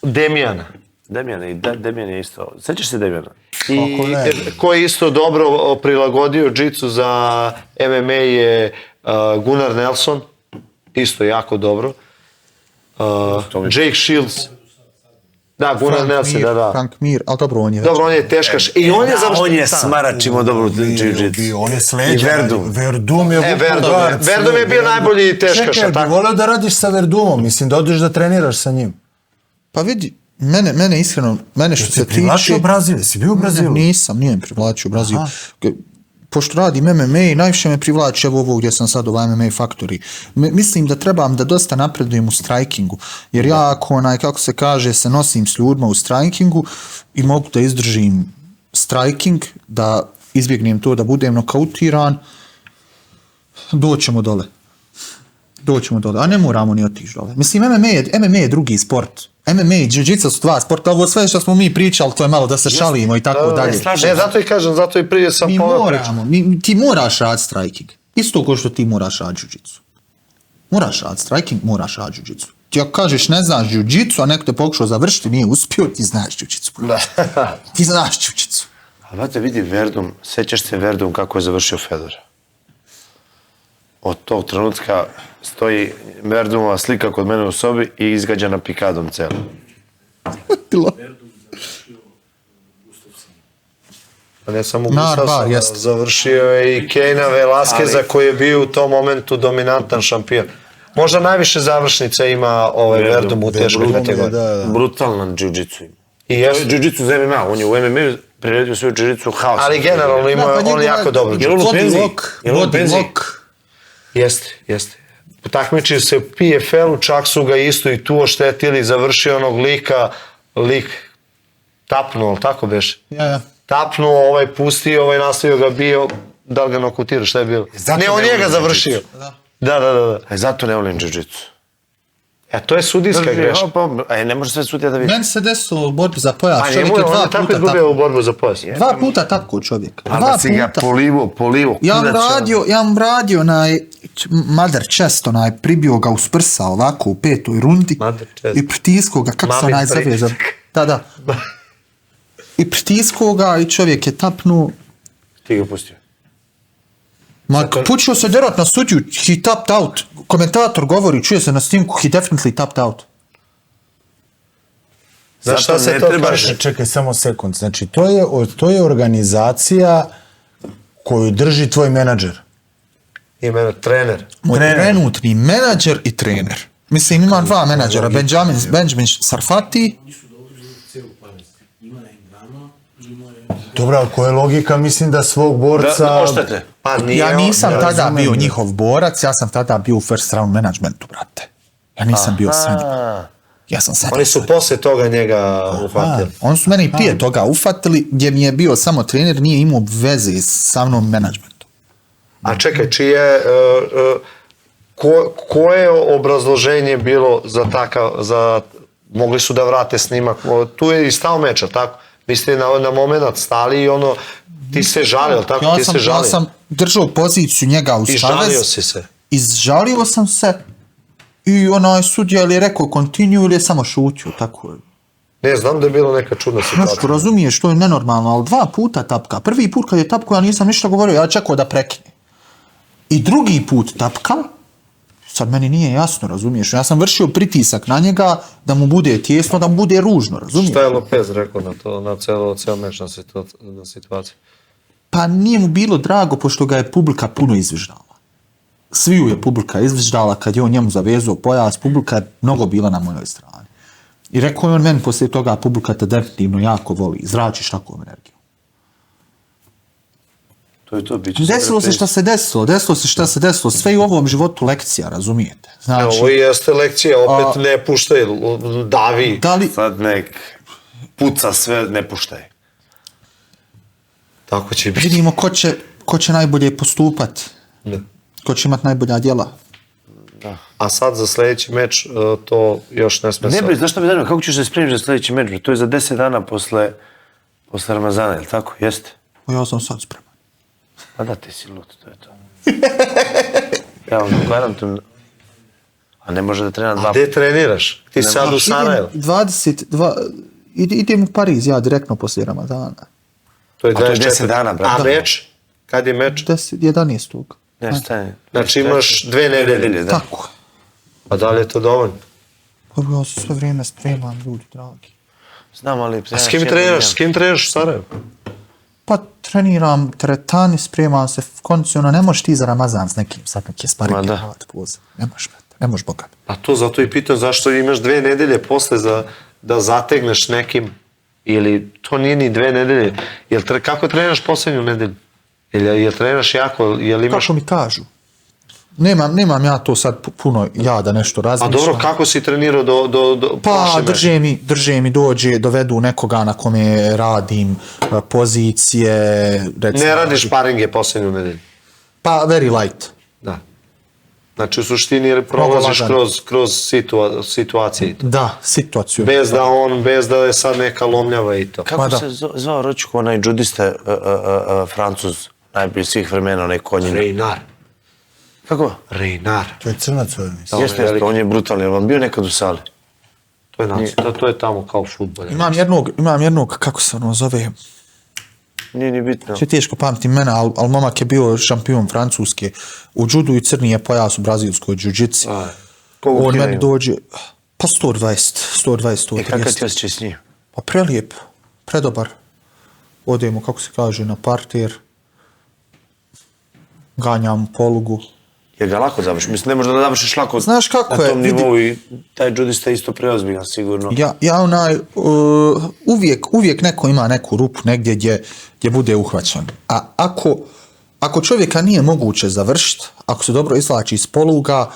S1: Demiana.
S3: Demian je isto. Sećaš se Demiana?
S1: I ko je isto dobro prilagodio džicu za MMA je Gunnar Nelson, isto jako dobro. Jake Shields. Da, Gunnar Nelson, da.
S2: Frank Mir, ali dobro, on je...
S1: Dobro, on je teškaš. I on je završen...
S3: On je smaračimo dobro džiu-džicu.
S4: On je sleđan.
S3: Verdum.
S1: Verdum je bio najbolji teškaš.
S4: Čekaj, bi volio da radiš sa Verdumom, mislim da odeš da treniraš sa njim.
S2: Pa vidi, mene iskreno, što se tiče...
S4: Privlačio Brazil, si bio u Brazilu?
S2: Nije privlačio Brazil. Pošto radim MMA, najviše me privlači ovo gdje sam sad u MMA Factory. Mislim da trebam da dosta napredujem u strikingu, jer ja ako kako se kaže, se nosim s ljudima u strikingu i mogu da izdržim striking, da izbjegnem to da budem nokautiran, doćemo dole, a ne moramo ni otići dole. Mislim, MMA je drugi sport. MMA i jiu-jitsu su dva sporta, ovo sve što smo mi pričali, to je malo da se šalimo i tako dalje.
S1: Zato i kažem, zato i prije sam
S2: ti moraš raditi striking. Isto kao što ti moraš raditi jiu-jitsu. Moraš raditi striking, moraš raditi jiu-jitsu. Ti ako kažeš ne znaš jiu-jitsu, a neko te pokušao završiti, nije uspio, ti znaš jiu-jitsu. Ti znaš jiu-jitsu.
S3: A znate, vidi Verdum, sećaš se Verdum kako je završio Fedora? Od tog trenutka stoji Verdumova slika kod mene u sobi i izgađana pikadom celo.
S1: Ne samo Gustafsson, završio je i Kejna Velasqueza koji je bio u tom momentu dominantan šampion. Možda najviše završnica ima Verdum u teškoj kategoriji.
S3: Brutalan jiu-jitsu ima. To je jiu-jitsu za MMA, on je u MMA priredio svoju jiu-jitsu haos.
S1: Ali generalno ima on jako dobro.
S3: Je li on u penziji?
S1: Jeste. Takmičio se u PFL-u, čak su ga isto i tu oštetili, završio onog lik tapnuo, ali tako beše?
S2: Ja.
S1: Tapnuo, pustio, nastavio ga bio, da li ga nokautirao, šta je bilo? Ne, on njega završio. Da.
S3: Zato ne volim jiu-jitsu.
S1: To je sudijska greška.
S3: Ne može sve sudija da vidi.
S2: Meni se desilo u borbi za pojas.
S1: A
S2: Čovjek
S1: njemu
S2: je
S1: je
S2: dva
S1: on tako
S2: puta
S1: izgubio u borbu za pojas.
S2: Dva puta tapko čovjek.
S3: A
S2: Dva
S3: da si ga
S2: puta.
S3: polivo.
S2: Ja vam radio Mother Chest, pribio ga uz prsa ovako u 5. rundi i pritiskao ga, kako se onaj zove? Da. I pritiskao ga i čovjek je tapnuo.
S3: Ti ga pustio.
S2: Počeo se derat na sudiju, he tapped out. Komentator govori, čuje se na snimku, he definitely tapped out.
S1: Znaš šta se to kaže?
S4: Čekaj, samo sekund. Znači, to je organizacija koju drži tvoj menadžer.
S1: Imeno trener.
S2: Moj trenutni menadžer i trener. Mislim, imam dva menadžera, Benjamin Sarfati.
S4: Dobro, ali koja je logika, mislim da svog borca...
S3: Da oštete.
S2: Ja nisam tada bio njihov borac, ja sam tada bio u first round managementu, brate. Ja nisam bio sa njim. Ja sam sad...
S1: Oni su poslije toga njega ufatili.
S2: Oni su mene i prije toga ufatili, gdje mi je bio samo trener, nije imao veze sa mnom menadžmentom.
S1: A čekaj, čije... Koje obrazloženje bilo za takav... Mogli su da vrate snimak. Tu je i stao meča, tako? Vi ste na moment stali i ti se žalio, tako?
S2: Ja sam držao poziciju njega u savez.
S1: I žalio si se?
S2: Izžalio sam se i onaj sudija ili je rekao continue ili je samo šutio, tako je.
S1: Ne, znam da je bilo neka čudna situacija.
S2: Nešto razumiješ, to je nenormalno, ali dva puta tapka. Prvi put kad je tapko, ja nisam ništa govorio, ja čekao da prekine. I drugi put tapka, sad meni nije jasno, razumiješ, ja sam vršio pritisak na njega da mu bude tijesno, da mu bude ružno, razumiješ?
S1: Šta je Lopez rekao na ceo meč, na situaciju?
S2: Pa nije mu bilo drago, pošto ga je publika puno izviždala. Sviju je publika izviždala kad je on njemu zavezao pojas, publika je mnogo bila na mojoj strani. I rekao je on meni poslije toga, publika te definitivno jako voli, zračiš takvom energiju.
S3: To je to, bit će
S2: Desilo se šta se desilo, sve i u ovom životu lekcija, razumijete?
S1: Znači, ovo jeste lekcija, opet ne puštaj, davi.
S3: Sad nek puca sve, ne puštaj.
S1: Tako će biti.
S2: Vidimo ko će najbolje postupati, ko će imati najbolja djela.
S3: Da.
S1: A sad za sljedeći meč to još ne sme.
S3: Ne bre, znaš šta mi zanima, kako ćeš se spremiti za sljedeći meč? To je za 10 dana posle Ramazana, je li tako? Jeste?
S2: Ja sam sad spreman.
S3: A da, ti si lut, to je to. Ja vam garantujem. A ne može da trena dva...
S1: A gdje treniraš? Ti sad u Sarajevo?
S2: Idem u Pariz, ja direktno poslije Ramazana.
S1: To je
S3: 10 dana, brate.
S1: A meč? Kad je meč?
S2: 11.
S3: Ne, stani.
S1: Znači imaš 2 nedelje.
S3: Da.
S2: Tako.
S1: A da li je to dovoljno?
S2: Pa ja se sve vrijeme spremam, ljudi dragi.
S3: Znam, ali...
S1: A s kim treniraš? S kim treniraš u Sarajevu?
S2: Pa treniram teretani, spremam se kondicionalno, ne možeš ti za Ramazan s nekim, sad neke sparinge hvat poze. Ne možeš, brate, ne možeš boga.
S1: A to zato i pitam zašto imaš 2 nedelje posle da zategneš nekim, ili to nije ni 2 nedelje. Kako treniraš posljednju nedelju? Jel treniraš jako, jel imaš...
S2: Kako mi kažu? Nemam ja to sad puno da nešto razmišljam.
S1: A dobro, kako si trenirao do
S2: pa drže mi dođe, dovedu nekoga na kome radim pozicije. Recimo,
S1: ne radiš sparinge posljednju nedelju?
S2: Pa very light.
S1: Da. Znači u suštini prolaziš kroz situacije i to.
S2: Da, situaciju.
S1: Bez da je sad neka lomljava i to.
S3: Kako se zvao Ročko, onaj džudista Francuz, najbolji svih vremena, onaj konjina?
S1: Reinar.
S3: Kako?
S1: Reinar.
S4: To je crnac ovaj mislim.
S3: Jeste, on je brutalni, ali vam bio nekad u sali?
S1: To je tamo kao fudbal.
S2: Imam jednog, kako se ono zove?
S3: Nije ni bitno.
S2: Sve teško pamtim mene, ali momak je bio šampion Francuske u džudu i crni je pojas u brazilskoj džuđici. On meni dođe, pa 120.
S3: I kakav ti osjećaj s njim?
S2: Pa prelijep, predobar. Odemo, kako se kaže, na parter, ganjam polugu.
S3: Je ga lako završi? Mislim, ne možda da završiš lako
S2: znaš kako
S3: na tom nivou i taj džudista je isto preozbiljan, sigurno.
S2: Ja uvijek neko ima neku rupu negdje gdje bude uhvaćen. A ako čovjeka nije moguće završiti, ako se dobro izvlači iz poluga,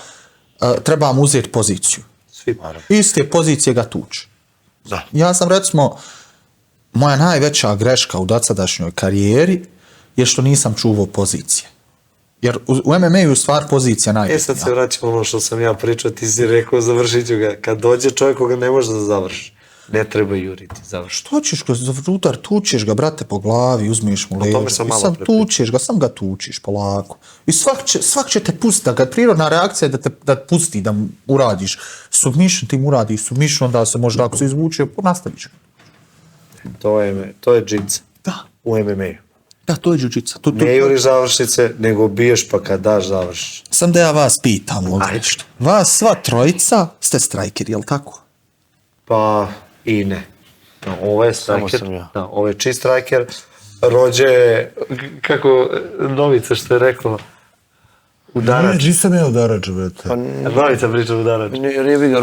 S2: treba mu uzeti poziciju. Iz te pozicije ga tuči. Ja sam, recimo, moja najveća greška u dosadašnjoj karijeri je što nisam čuvao pozicije. Jer u MMA-u stvar pozicija najbitnija.
S1: Sad se vraćamo ono što sam ja pričao, ti si rekao završit ću ga. Kad dođe čovjek koga ne može da završi, ne treba juriti, završi.
S2: Što ćeš ga za udar, tučeš ga, brate, po glavi, uzmeš mu leđa.
S1: tome sam
S2: I
S1: malo
S2: sam
S1: pre pričao.
S2: tučeš ga, sam ga tučiš polako. I svak će te pustiti, da kad prirodna reakcija je da te pusti, da mu uradiš submission, ti mu uradiš submission, onda se možda ako se izvuče, nastaviš ga.
S1: To je džinca
S2: Da,
S1: u MMA-u.
S2: da, to je jiu-jitsu.
S1: Ne juriš završnice, nego biješ pa kad daš završiš.
S2: Sam da ja vas pitam ovdje nešto. Vas sva trojica ste strajkeri, jel tako?
S1: Pa i ne. No, ovo je
S3: Samo
S1: striker,
S3: sam ja.
S1: da, ovo je čist striker. Rođe je, kako Novica što je rekla, udarač.
S4: Gdje sam ja udarač, brate?
S1: Novica priča udarač.
S3: Rijebi ga,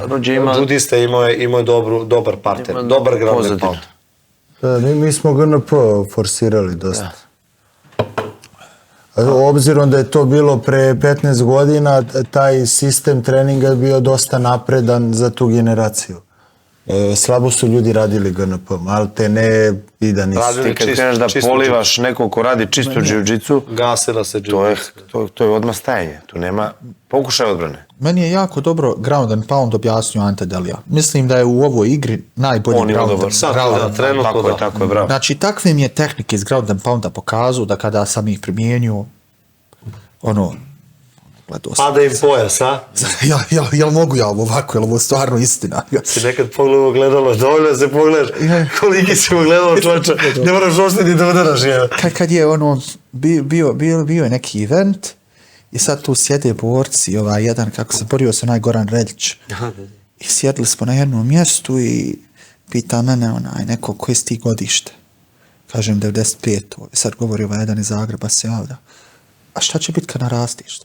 S3: Rođe ima...
S1: Judista imao je dobar parter,
S3: Ima
S1: dobar ground and
S3: pozadinu.
S1: pound.
S4: Da, mi smo GNP forsirali dosta. Obzirom da je to bilo pre 15 godina, taj sistem treninga je bio dosta napredan za tu generaciju. Slabo su ljudi radili GNP, ali te ne i da nisu.
S1: Radili
S3: Ti kad
S1: čisto-
S3: kreneš da
S1: čisto
S3: polivaš nekog ko radi čisto jiu-jitsu,
S1: Gasila se
S3: to je odmah stajanje. Tu nema pokušaj odbrane.
S2: Meni je jako dobro ground and pound objasnio Ante Delija. Mislim da je u ovoj igri najbolji
S3: On ima
S2: ground
S3: dobar.
S2: and
S1: Sad,
S2: ground
S1: da,
S2: and
S1: trenutno
S3: Tako je, bravo.
S2: Znači, takve mi je tehnike iz ground and pounda pokazao da kada sam ih primijenio, gledao sam.
S1: Pada im pojas, a?
S2: Jel mogu ja ovo ovako, jel ovo stvarno istina?
S1: Si nekad pogledao gledalo, dovoljno da se pogledaš koliki si gledalo čovječa, ne moraš ostati da udaraš je.
S2: Kad je bio je neki event i sad tu sjede borci, jedan, kako se borio se onaj Goran Reljić. I sjedli smo na jednom mjestu i pita mene neko koje si ti godište. Kažem 95. I sad govori jedan iz Zagreba se javlja. A šta će biti kad narastiš?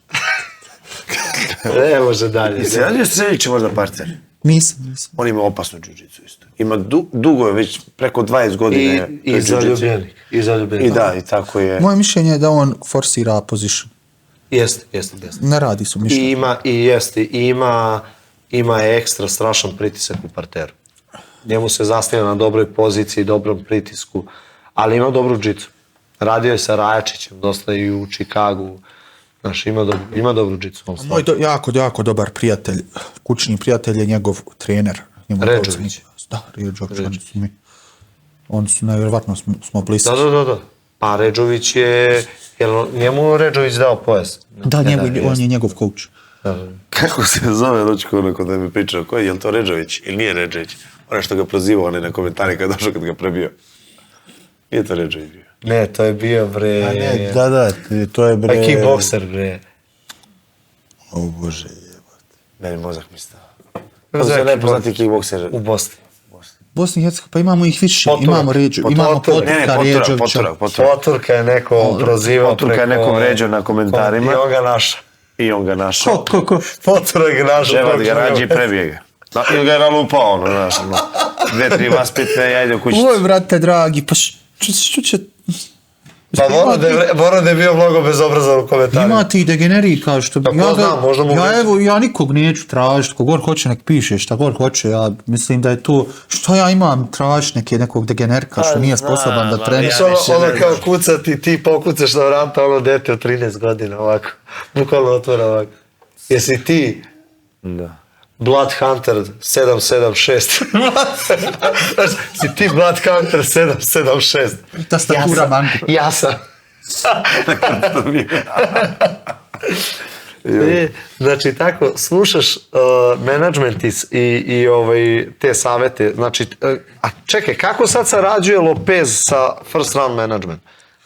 S1: Ne može dalje.
S3: I se radio Streljić možda parter.
S2: Nisam.
S3: On ima opasnu jiu-jitsu isto. Ima dugo je već preko 20 godina.
S1: I zaljubljenik.
S3: I da, i tako je.
S2: Moje mišljenje je da on forsira position.
S1: Jeste.
S2: Ne radi su mišljenje.
S1: Ima ekstra strašan pritisak u parteru. Njemu se zasniva na dobroj poziciji, dobrom pritisku, ali ima dobru džicu. Radio je sa Rajačićem, dosta i u Čikagu. Znaš, ima dobru džicu.
S2: Moj jako dobar prijatelj, kućni prijatelj je njegov trener.
S1: Redžović.
S2: Da, Redžović. Oni su nevjerovatno smo bliski.
S1: Da. Pa Redžović je... Jel njemu Redžović dao pojas?
S2: Da, on je njegov coach.
S3: Kako se zove Ročko ono kod da mi pričao? Je li to Redžović ili nije Redžović? Ono što ga prozivao na komentari kad došao kad ga prebio. Nije to Redžović bio.
S1: Ne, to je bio bre...
S4: Da, to je bre...
S1: Kickbokser bre.
S4: O Bože, jebate.
S3: Meni mozak mi stava. To je najpoznatiji kickbokser.
S1: U Bosni.
S2: Bosni i Hercegovina, pa imamo ih više,
S1: Poturak.
S2: imamo Poturka, Redžovića.
S1: Poturka je neko prozivao
S3: Poturka je neko vređao na komentarima.
S1: I on ga našao.
S2: Ko?
S1: Poturak je našao.
S3: Ževat ga rađe i prebije ga. Ili ga je nalupao, znaš, 2-3 vaspitne, ja ide u kućicu.
S2: Oj, brate, dragi, pa što će...
S1: Pa Boro da je bio mnogo bezobrazan u komentarima.
S2: Ima ti degenerika, što bi... Ja nikog neću tražiti, kogod hoće nek piše, šta god hoće, ja mislim da je to... Što ja imam tražiti nekog degenerika što nije sposoban da trenira?
S1: Ono kao kucati, ti pokucaš na vrata, ono dete od 13 godina, ovako. Bukvalno otvora ovako. Jesi ti...
S3: Da.
S1: Blood Hunter 776. Znaš, si ti Blood Hunter 776.
S2: Tastatura mangu.
S1: Ja sam. Znači, tako, slušaš management i te savete. Znači, a čekaj, kako sad sarađuje Lopez sa first round management?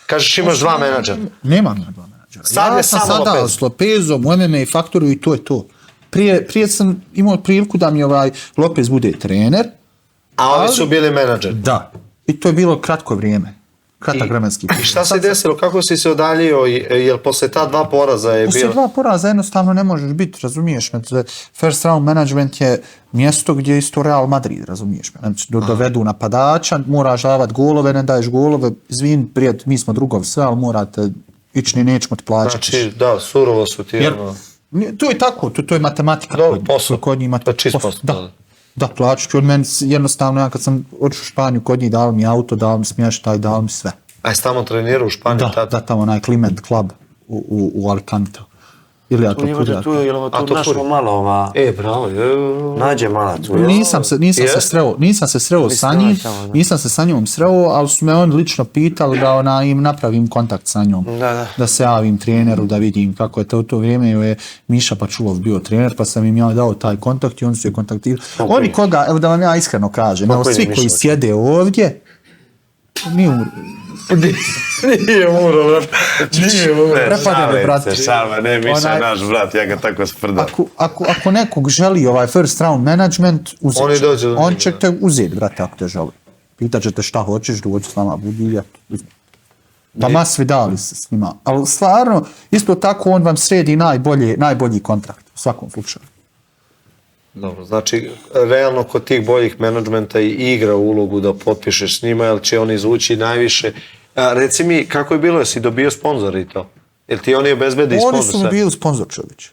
S1: Kažeš imaš dva menadžera.
S2: Nemam ja dva menadžera.
S1: Sad je samo
S2: sada
S1: Lopez.
S2: s Lopezom u MMA Faktoru i to je to. Prije sam imao priliku da mi Lopez bude trener.
S1: A oni su bili menadžeri.
S2: Da. I to je bilo kratko vrijeme. Kratak vremenski.
S1: I šta se desilo? Kako si se odaljio? Jel posle ta dva poraza je bilo?
S2: Posle dva poraza jednostavno ne možeš biti, razumiješ me. First round management je mjesto gdje je isto Real Madrid, razumiješ me. Znači, dovedu napadača, moraš davati golove, ne daješ golove. Izvin, prijatelj, mi smo drugovi sve, ali morate ići, nećemo ti plaćati.
S1: Znači, da, surovo su ti.
S2: To je tako, to je matematika. Kod njih
S1: to je čist posao.
S2: Da, plaću ću od meni jednostavno, ja kad sam odšao u Španiju, kod njih dali mi auto, dali mi smještaj, dali mi sve.
S1: A jesi tamo trenirao u Španiji?
S2: Da, tamo onaj Clement Club. u Alicante. Ili ja to pogledam.
S3: Tu našlo malo ova...
S1: Bravo.
S3: Nađe mala tu.
S2: Nisam se sreo sa njim, nisam se sa njom sreo, ali su me oni lično pitali da im napravim kontakt sa njom. Da se javim treneru, da vidim kako je to u to vrijeme. Je Miša Pačulov bio trener, pa sam im ja dao taj kontakt i oni su je kontaktirali. Oni koga, evo da vam ja iskreno kažem, evo svi koji sjede ovdje, nije umro,
S3: Prepadene, brate. Šalva, ne, Miša je naš brat, ja ga tako sprdam.
S2: Ako nekog želi first round management, on će te uzeti, brate, ako te želi. Pitat ćete šta hoćeš, dođu s vama, budi pa mas vidali se s njima. Ali stvarno, isto tako on vam sredi najbolji kontrakt u svakom slučaju.
S1: Dobro, znači, realno kod tih boljih menadžmenta i igra ulogu da potpišeš s njima, jer će oni izvući najviše. Reci mi, kako je bilo, jesi dobio sponzora i to? Jer ti oni obezbede i sponzor?
S2: Oni su mi bili sponzor, čovječ.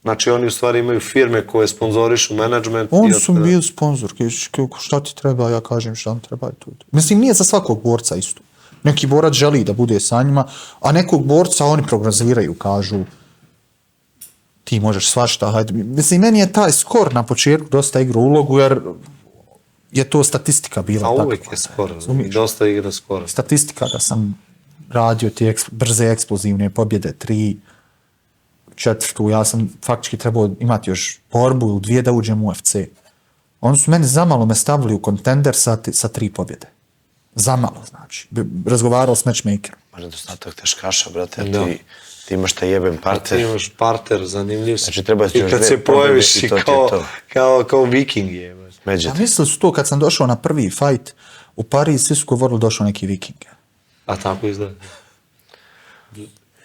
S1: Znači, oni u stvari imaju firme koje sponzorišu menadžment?
S2: Oni su mi bili sponzor, šta ti treba, ja kažem šta mi treba i to. Mislim, nije za svakog borca isto. Neki borac želi da bude sa njima, a nekog borca oni prognoziraju, kažu ti možeš svašta, hajde. Mislim, meni je taj skor na početku dosta igra ulogu, jer je to statistika bila.
S1: A uvijek je skor, dosta igra skora.
S2: Statistika da sam radio te brze eksplozivne pobjede, 3, 4, ja sam faktički trebao imati još borbu ili 2 da uđem u UFC. Oni su meni zamalo me stavili u kontender sa 3 pobjede. Zamalo, znači. Razgovarao s matchmakerom.
S3: Možda dostatak teškaša, brate, ti imaš taj jeben parter.
S1: Ti imaš parter, zanimljiv si.
S3: Znači, treba si još
S1: I kad se pojaviš i kao viking je.
S2: Ja mislili su to kad sam došao na prvi fight u Pariz, svi su govorili došao neki viking.
S1: A tako izgleda.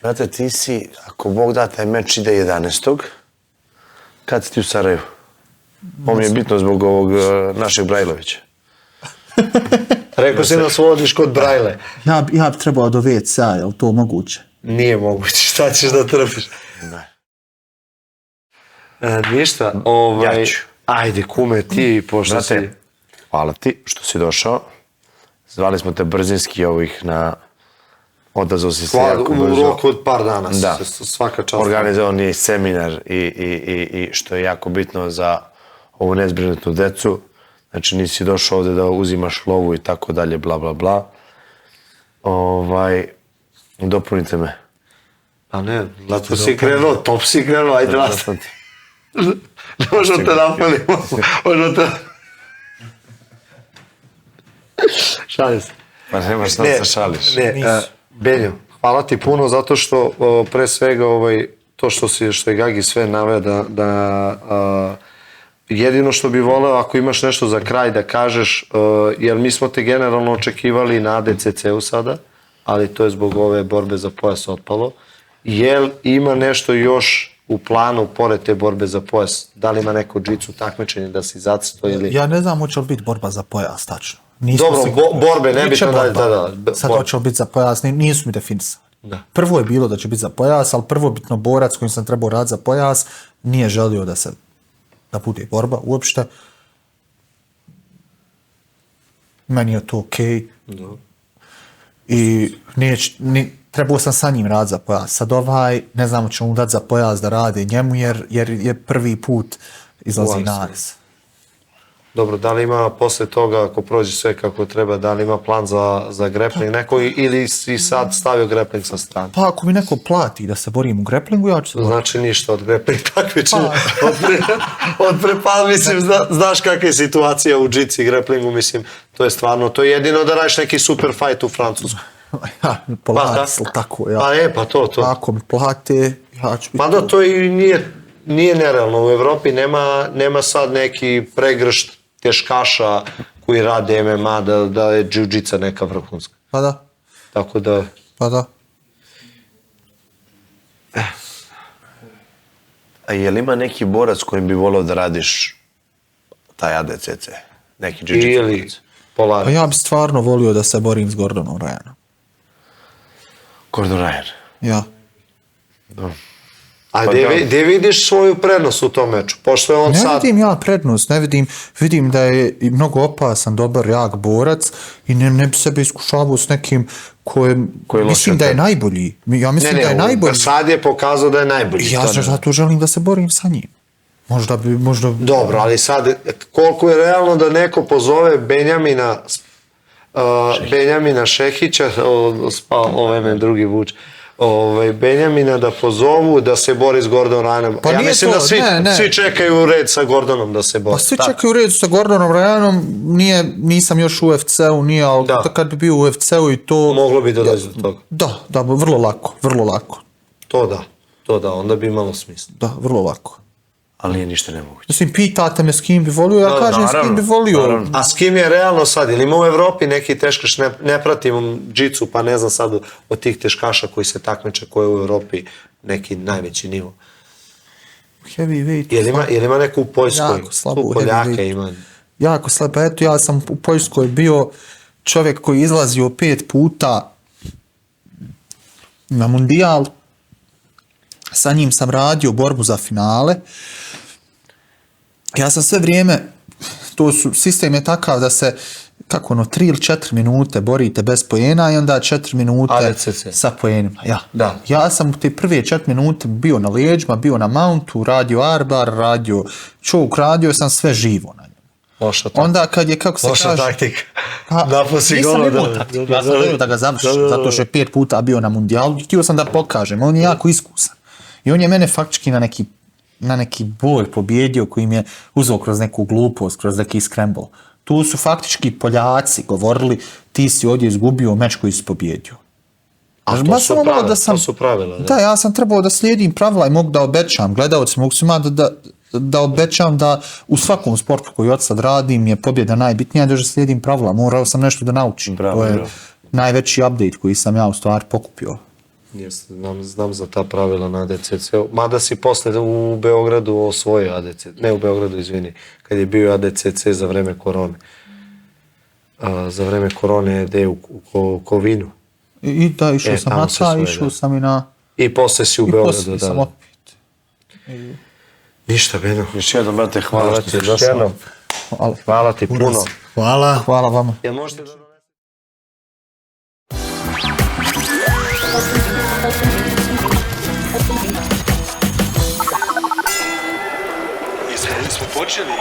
S3: Brate, ti si, ako Bog da, taj meč ide 11. Kad si ti u Sarajevu? Ovo mi je bitno zbog ovog našeg Brajlovića.
S1: Rekao si nas vodiš kod Brajle.
S2: Ja bi trebao do WC-a, je li to moguće?
S1: Nije moguće, šta ćeš da trpiš?
S3: Ne.
S1: Ništa,
S3: Ja ću.
S1: Ajde, kume, ti, pošto si...
S3: Hvala ti što si došao. Zvali smo te brzinski na... Odazvao si se jako brzo.
S1: U roku od par dana, svaka čast.
S3: Organizovan je seminar i što je jako bitno za ovu nezbrinutu decu. Znači nisi došao ovde da uzimaš lovu i tako dalje, bla, bla, bla. Dopunite me.
S1: Pa ne, lepo si krenuo, top si krenuo, ajde nastavi. Ne možemo te napalimo. Možemo te... Šalim se.
S3: Pa nemaš šta se šališ.
S1: Benjo, hvala ti puno zato što pre svega to što je Gagi sve naveo da jedino što bi voleo ako imaš nešto za kraj da kažeš, jer mi smo te generalno očekivali na ADCC-u sada, ali to je zbog ove borbe za pojas otpalo. Jel ima nešto još u planu pored te borbe za pojas? Da li ima neko džicu takmičenje da si zacrto ili...
S2: Ja ne znam hoće li biti borba za pojas, tačno.
S1: Dobro, borbe, nebitno da...
S2: Sad hoće li biti za pojas, nisu mi definisali. Prvo je bilo da će biti za pojas, ali prvobitno borac kojim sam trebao raditi za pojas nije želio da bude borba uopšte. Meni je to okej. I trebao sam sa njim raditi za pojas. Sad ne znam će mu dati za pojas da radi njemu jer je prvi put izlazi narez.
S1: Dobro, da li ima posle toga, ako prođe sve kako treba, da li ima plan za grappling neko ili si sad stavio grappling sa strane?
S2: Pa ako mi neko plati da se borim u grapplingu, ja ću se boriti.
S1: Znači ništa od grappling takmičenja. Mislim, znaš kakva je situacija u džici i grapplingu, mislim, to je stvarno, to je jedino da radiš neki super fight u Francusku.
S2: Ja, plati, tako, ja.
S1: Pa to.
S2: Ako mi plate, ja ću biti...
S1: Pa da, to i nije nerealno. U Evropi nema sad neki pregršt teškaša koji rade MMA, da je džiu-džica neka vrhunska.
S2: Pa da.
S1: Tako da...
S2: Pa da.
S3: A je li ima neki borac kojim bi volao da radiš taj ADCC? Neki džiu-džica borac?
S1: Polari.
S2: Pa ja bi stvarno volio da se borim s Gordonom Ryanom.
S3: Gordon Ryan?
S2: Ja.
S3: Da.
S1: A gdje vidiš svoju prednost u tom meču? Pošto je on
S2: Ne
S1: sad...
S2: vidim ja prednost, ne vidim da je i mnogo opasan, dobar, jak borac i ne bi sebe iskušavao s nekim mislim da je najbolji. Ja mislim da je najbolji.
S1: Sad je pokazao da je najbolji.
S2: Ja zato želim da se borim sa njim. Možda.
S1: Dobro, ali sad, koliko je realno da neko pozove Benjamina Šehića, ovaj me drugi vuč, Benjamina da pozovu da se bori s Gordon Ryanom.
S2: Pa
S1: ja mislim da svi čekaju u red sa Gordonom da se bori.
S2: Pa svi čekaju u red sa Gordonom Ryanom, nisam još u UFC-u, ali kad bi bio u UFC-u i to...
S1: Moglo bi da dođe do toga.
S2: Da, vrlo lako.
S1: To da, onda bi imalo smisla.
S2: Da, vrlo lako.
S3: Ali nije ništa nemoguće.
S2: Mislim, pitate me s kim bi volio, ja kažem s kim bi volio.
S1: A s kim je realno sad? Ili ima u Evropi neki teškaš, ne pratim džicu, pa ne znam sad od tih teškaša koji se takmiče, koji je u Evropi neki najveći nivo.
S2: Heavyweight.
S1: Jel ima neku u Poljskoj?
S2: Jako slabo u
S1: Poljake ima.
S2: Jako slabo. Eto, ja sam u Poljskoj bio čovjek koji je izlazio 5 puta na mundijal. Sa njim sam radio borbu za finale. Ja sam sve vrijeme, sistem je takav da se 3 ili 4 minute borite bez poena i onda 4 minute
S1: ADCC.
S2: sa poenima.
S1: Da.
S2: Ja sam u te prve 4 minute bio na leđima, bio na mountu, radio arbar, radio choke, radio sam sve živo na njemu. Onda kad je, kako se kaže...
S1: Loša taktika.
S2: Napusi golo. Ja sam volio da ga završim, zato što je 5 puta bio na mundijalu. Htio sam da pokažem, on je jako iskusan. I on je mene faktički na neki boj pobjedio koji mi je uzeo kroz neku glupost, kroz neki scramble. Tu su faktički Poljaci govorili ti si ovdje izgubio meč koji si pobjedio.
S1: A to su pravila.
S2: Da, ja sam trebao da slijedim pravila i mogu da obećam. Gledalci mogu svima da obećam da u svakom sportu koji od sad radim je pobjeda najbitnija, da slijedim pravila. Morao sam nešto da naučim. To je najveći update koji sam ja u stvari pokupio.
S1: Znam za ta pravila na ADCC, mada si posle u Beogradu osvojio ADCC, ne u Beogradu, izvini, kad je bio ADCC za vreme korone. Za vreme korone gde je u Kovinu.
S2: I da, išao sam na ta, išao sam i na...
S1: I posle si u Beogradu, da.
S2: I posle sam opet.
S1: Ništa, Beno.
S3: Još jednom, brate, hvala ti.
S1: Hvala ti puno.
S2: Hvala vama.
S1: Jel možete da...
S5: Nismo počeli.